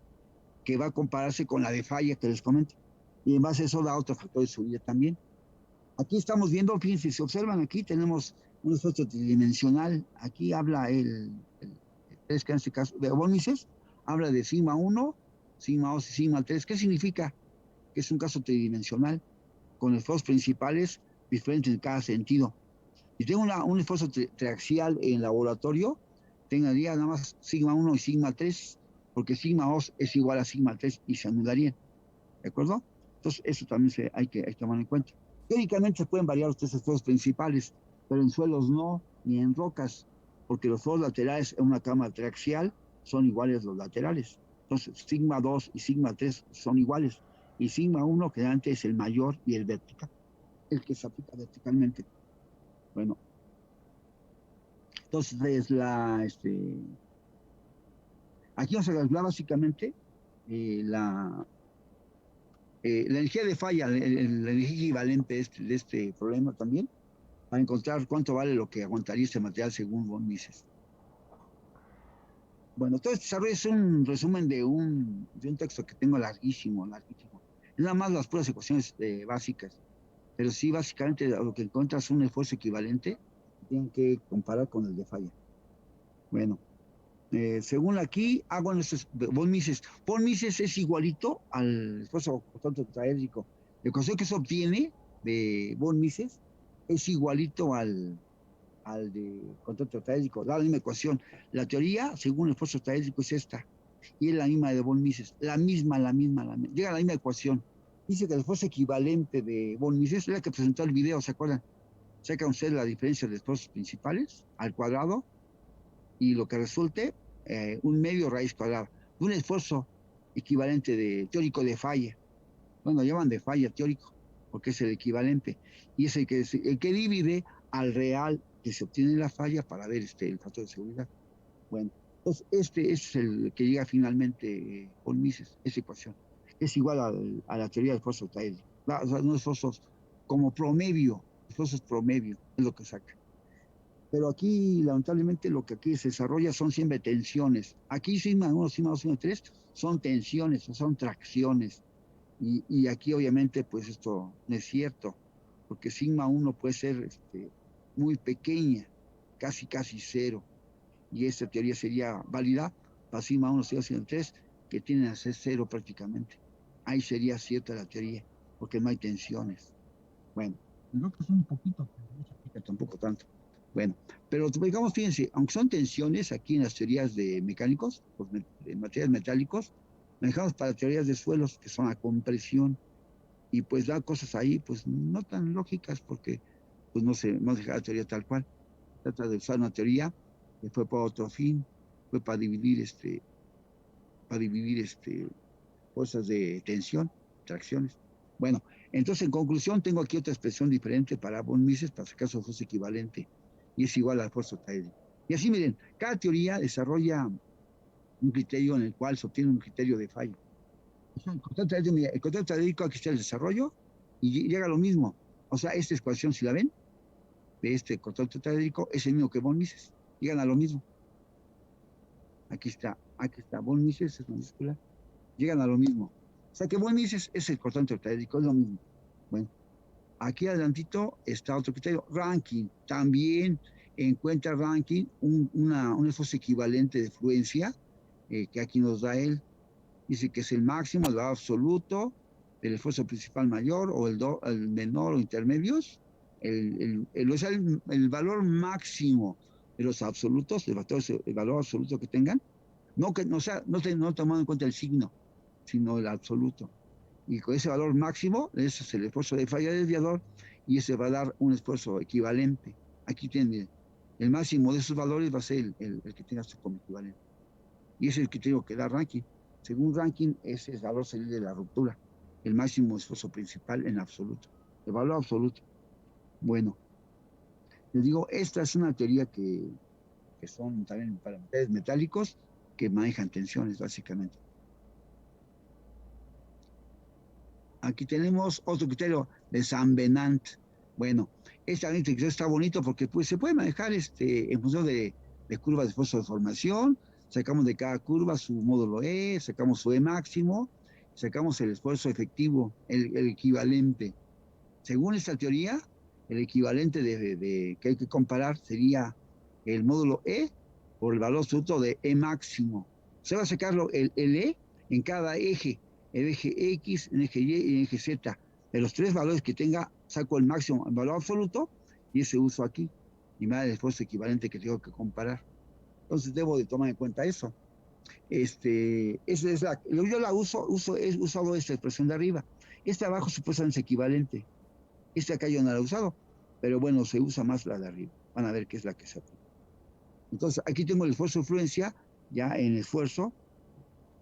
Speaker 1: que va a compararse con la de falla que les comento. Y en base a eso da otro factor de subida también. Aquí estamos viendo, fíjense, si observan aquí tenemos un esfuerzo tridimensional. Aquí habla que en este caso, de von Mises, habla de sigma 1, sigma 2 y sigma 3. ¿Qué significa? Que es un caso tridimensional, con esfuerzos principales diferentes en cada sentido. Si tengo un esfuerzo triaxial en laboratorio, tendría nada más sigma 1 y sigma 3, porque sigma 2 es igual a sigma 3 y se anularían. ¿De acuerdo? Entonces, eso también hay que tomar en cuenta. Teóricamente se pueden variar los tres esfuerzos principales, pero en suelos no, ni en rocas, porque los esfuerzos laterales en una cámara triaxial son iguales los laterales. Entonces, sigma 2 y sigma 3 son iguales, y sigma 1 generalmente es el mayor y el vertical, el que se aplica verticalmente. Bueno, entonces aquí vamos a calcular básicamente la energía de falla, la energía equivalente de este problema también, para encontrar cuánto vale lo que aguantaría este material según von Mises. Bueno, todo este desarrollo es un resumen de un texto que tengo larguísimo, larguísimo. Es nada más las puras ecuaciones básicas, pero sí básicamente lo que encuentras es un esfuerzo equivalente que tienen que comparar con el de falla. Bueno, según aquí, von Mises es igualito al esfuerzo constante tetraédrico. La ecuación que se obtiene de von Mises es igualito al de constante tetraédrico, da la misma ecuación. La teoría, según el esfuerzo tetraédrico, es esta, y es la misma de von Mises, la misma, llega a la misma ecuación. Dice que el esfuerzo equivalente de von Mises, era que presentó el video, ¿se acuerdan? Sacan ustedes la diferencia de esfuerzos principales al cuadrado, y lo que resulte, un medio raíz cuadrada, un esfuerzo equivalente teórico de falla. Bueno, llaman de falla teórico, porque es el equivalente, y es el que divide al real que se obtiene en la falla para ver el factor de seguridad. Bueno, entonces es el que llega finalmente con Mises, esa ecuación. Es igual a la teoría del esfuerzo teórico. O sea, unos esfuerzos como promedio, esfuerzos promedio, es lo que saca. Pero aquí, lamentablemente, lo que aquí se desarrolla son siempre tensiones. Aquí sigma 1, sigma 2, sigma 3 son tensiones, o son tracciones. Y aquí, obviamente, pues esto no es cierto, porque sigma 1 puede ser muy pequeña, casi cero. Y esta teoría sería válida para sigma 1, sigma 3, que tienen a ser cero prácticamente. Ahí sería cierta la teoría, porque no hay tensiones. Bueno, en otros un poquito, pero no se aplica tampoco tanto. Bueno, pero digamos, fíjense, aunque son tensiones aquí en las teorías de mecánicos, de materiales metálicos, manejamos para teorías de suelos que son a compresión y pues da cosas ahí pues no tan lógicas porque pues no se deja la teoría tal cual. Trata de usar una teoría que fue para otro fin, fue para dividir fuerzas de tensión, tracciones. Bueno, entonces en conclusión tengo aquí otra expresión diferente para von Mises para sacar su fuerza equivalente y es igual al fuerza octaédrica. Y así miren, cada teoría desarrolla un criterio en el cual se obtiene un criterio de fallo. El constante octaédrico, aquí está el desarrollo y llega a lo mismo. O sea, esta ecuación, si la ven, de este constante octaédrico es el mismo que von Mises. Llegan a lo mismo. Aquí está von Mises, es minúscula. Llegan a lo mismo. O sea que von Mises es el constante octaédrico, es lo mismo. Bueno, aquí adelantito está otro criterio, Rankine. También encuentra Rankine un esfuerzo equivalente de fluencia que aquí nos da él. Dice que es el máximo, el valor absoluto del esfuerzo principal mayor o el menor o intermedios. O sea, el valor máximo de los absolutos, el valor absoluto que tengan, no tomando en cuenta el signo, sino el absoluto. Y con ese valor máximo, ese es el esfuerzo de falla desviador, y ese va a dar un esfuerzo equivalente. Aquí tiene el máximo de esos valores, va a ser el que tenga su como equivalente. Y ese es el criterio que da Rankine. Según Rankine, ese es el valor salir de la ruptura, el máximo esfuerzo principal en absoluto, el valor absoluto. Bueno, les digo, esta es una teoría que son también para materiales metálicos que manejan tensiones, básicamente. Aquí tenemos otro criterio de San Venant. Bueno, este criterio está bonito porque pues, se puede manejar en función de curvas de esfuerzo de formación. Sacamos de cada curva su módulo E, sacamos su E máximo, sacamos el esfuerzo efectivo, el equivalente. Según esta teoría, el equivalente que hay que comparar sería el módulo E por el valor absoluto de E máximo. Se va a sacarlo el E en cada eje, el eje X, el eje Y y el eje Z. De los tres valores que tenga, saco el máximo, el valor absoluto, y ese uso aquí. Y me da el esfuerzo equivalente que tengo que comparar. Entonces debo de tomar en cuenta eso. Yo la he usado esta expresión de arriba. Este abajo supuestamente es equivalente. Este acá yo no la he usado, pero bueno, se usa más la de arriba. Van a ver qué es la que se aplica. Entonces, aquí tengo el esfuerzo de fluencia, ya en esfuerzo,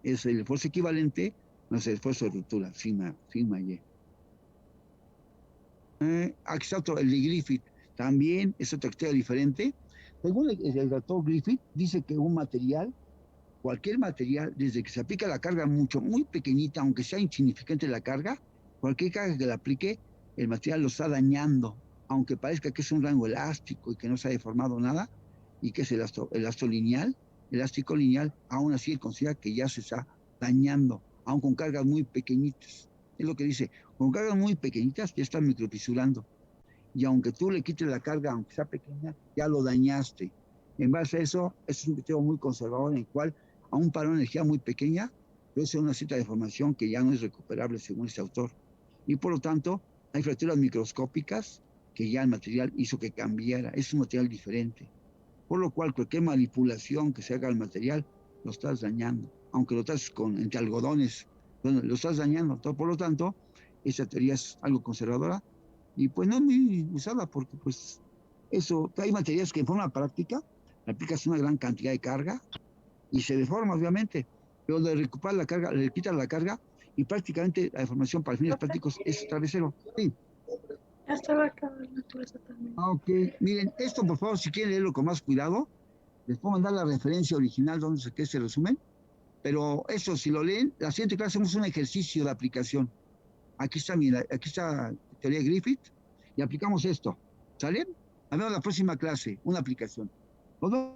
Speaker 1: es el esfuerzo equivalente, no es el esfuerzo de ruptura, sigma Y. Aquí está otro, el de Griffith, también es otro criterio diferente. Según el doctor Griffith, dice que un material, cualquier material, desde que se aplica la carga muy pequeñita, aunque sea insignificante la carga, cualquier carga que la aplique, el material lo está dañando, aunque parezca que es un rango elástico y que no se ha deformado nada, y que es elástico lineal, aún así él considera que ya se está dañando, aun con cargas muy pequeñitas. Es lo que dice, con cargas muy pequeñitas ya están microfisurando. Y aunque tú le quites la carga, aunque sea pequeña, ya lo dañaste. En base a eso, es un criterio muy conservador en el cual, aún para una energía muy pequeña, puede ser una cierta deformación que ya no es recuperable según este autor. Y por lo tanto, hay fracturas microscópicas que ya el material hizo que cambiara. Es un material diferente. Por lo cual, cualquier manipulación que se haga al material, lo estás dañando. Aunque lo estás entre algodones, bueno, lo estás dañando. Por lo tanto, esa teoría es algo conservadora y pues no es muy usada porque pues eso, hay materiales que en forma práctica aplicas una gran cantidad de carga y se deforma obviamente, pero de recuperar la carga, le quitas la carga y prácticamente la deformación para fines prácticos es otra vez cero. Sí.
Speaker 2: Ya estaba acabando la clase también.
Speaker 1: Ok, miren, esto por favor, si quieren leerlo con más cuidado, les puedo mandar la referencia original donde saqué este resumen, pero eso, si lo leen, la siguiente clase hacemos un ejercicio de aplicación. Aquí está teoría de Griffith, y aplicamos esto, ¿sale? A ver la próxima clase, una aplicación. Nos vemos.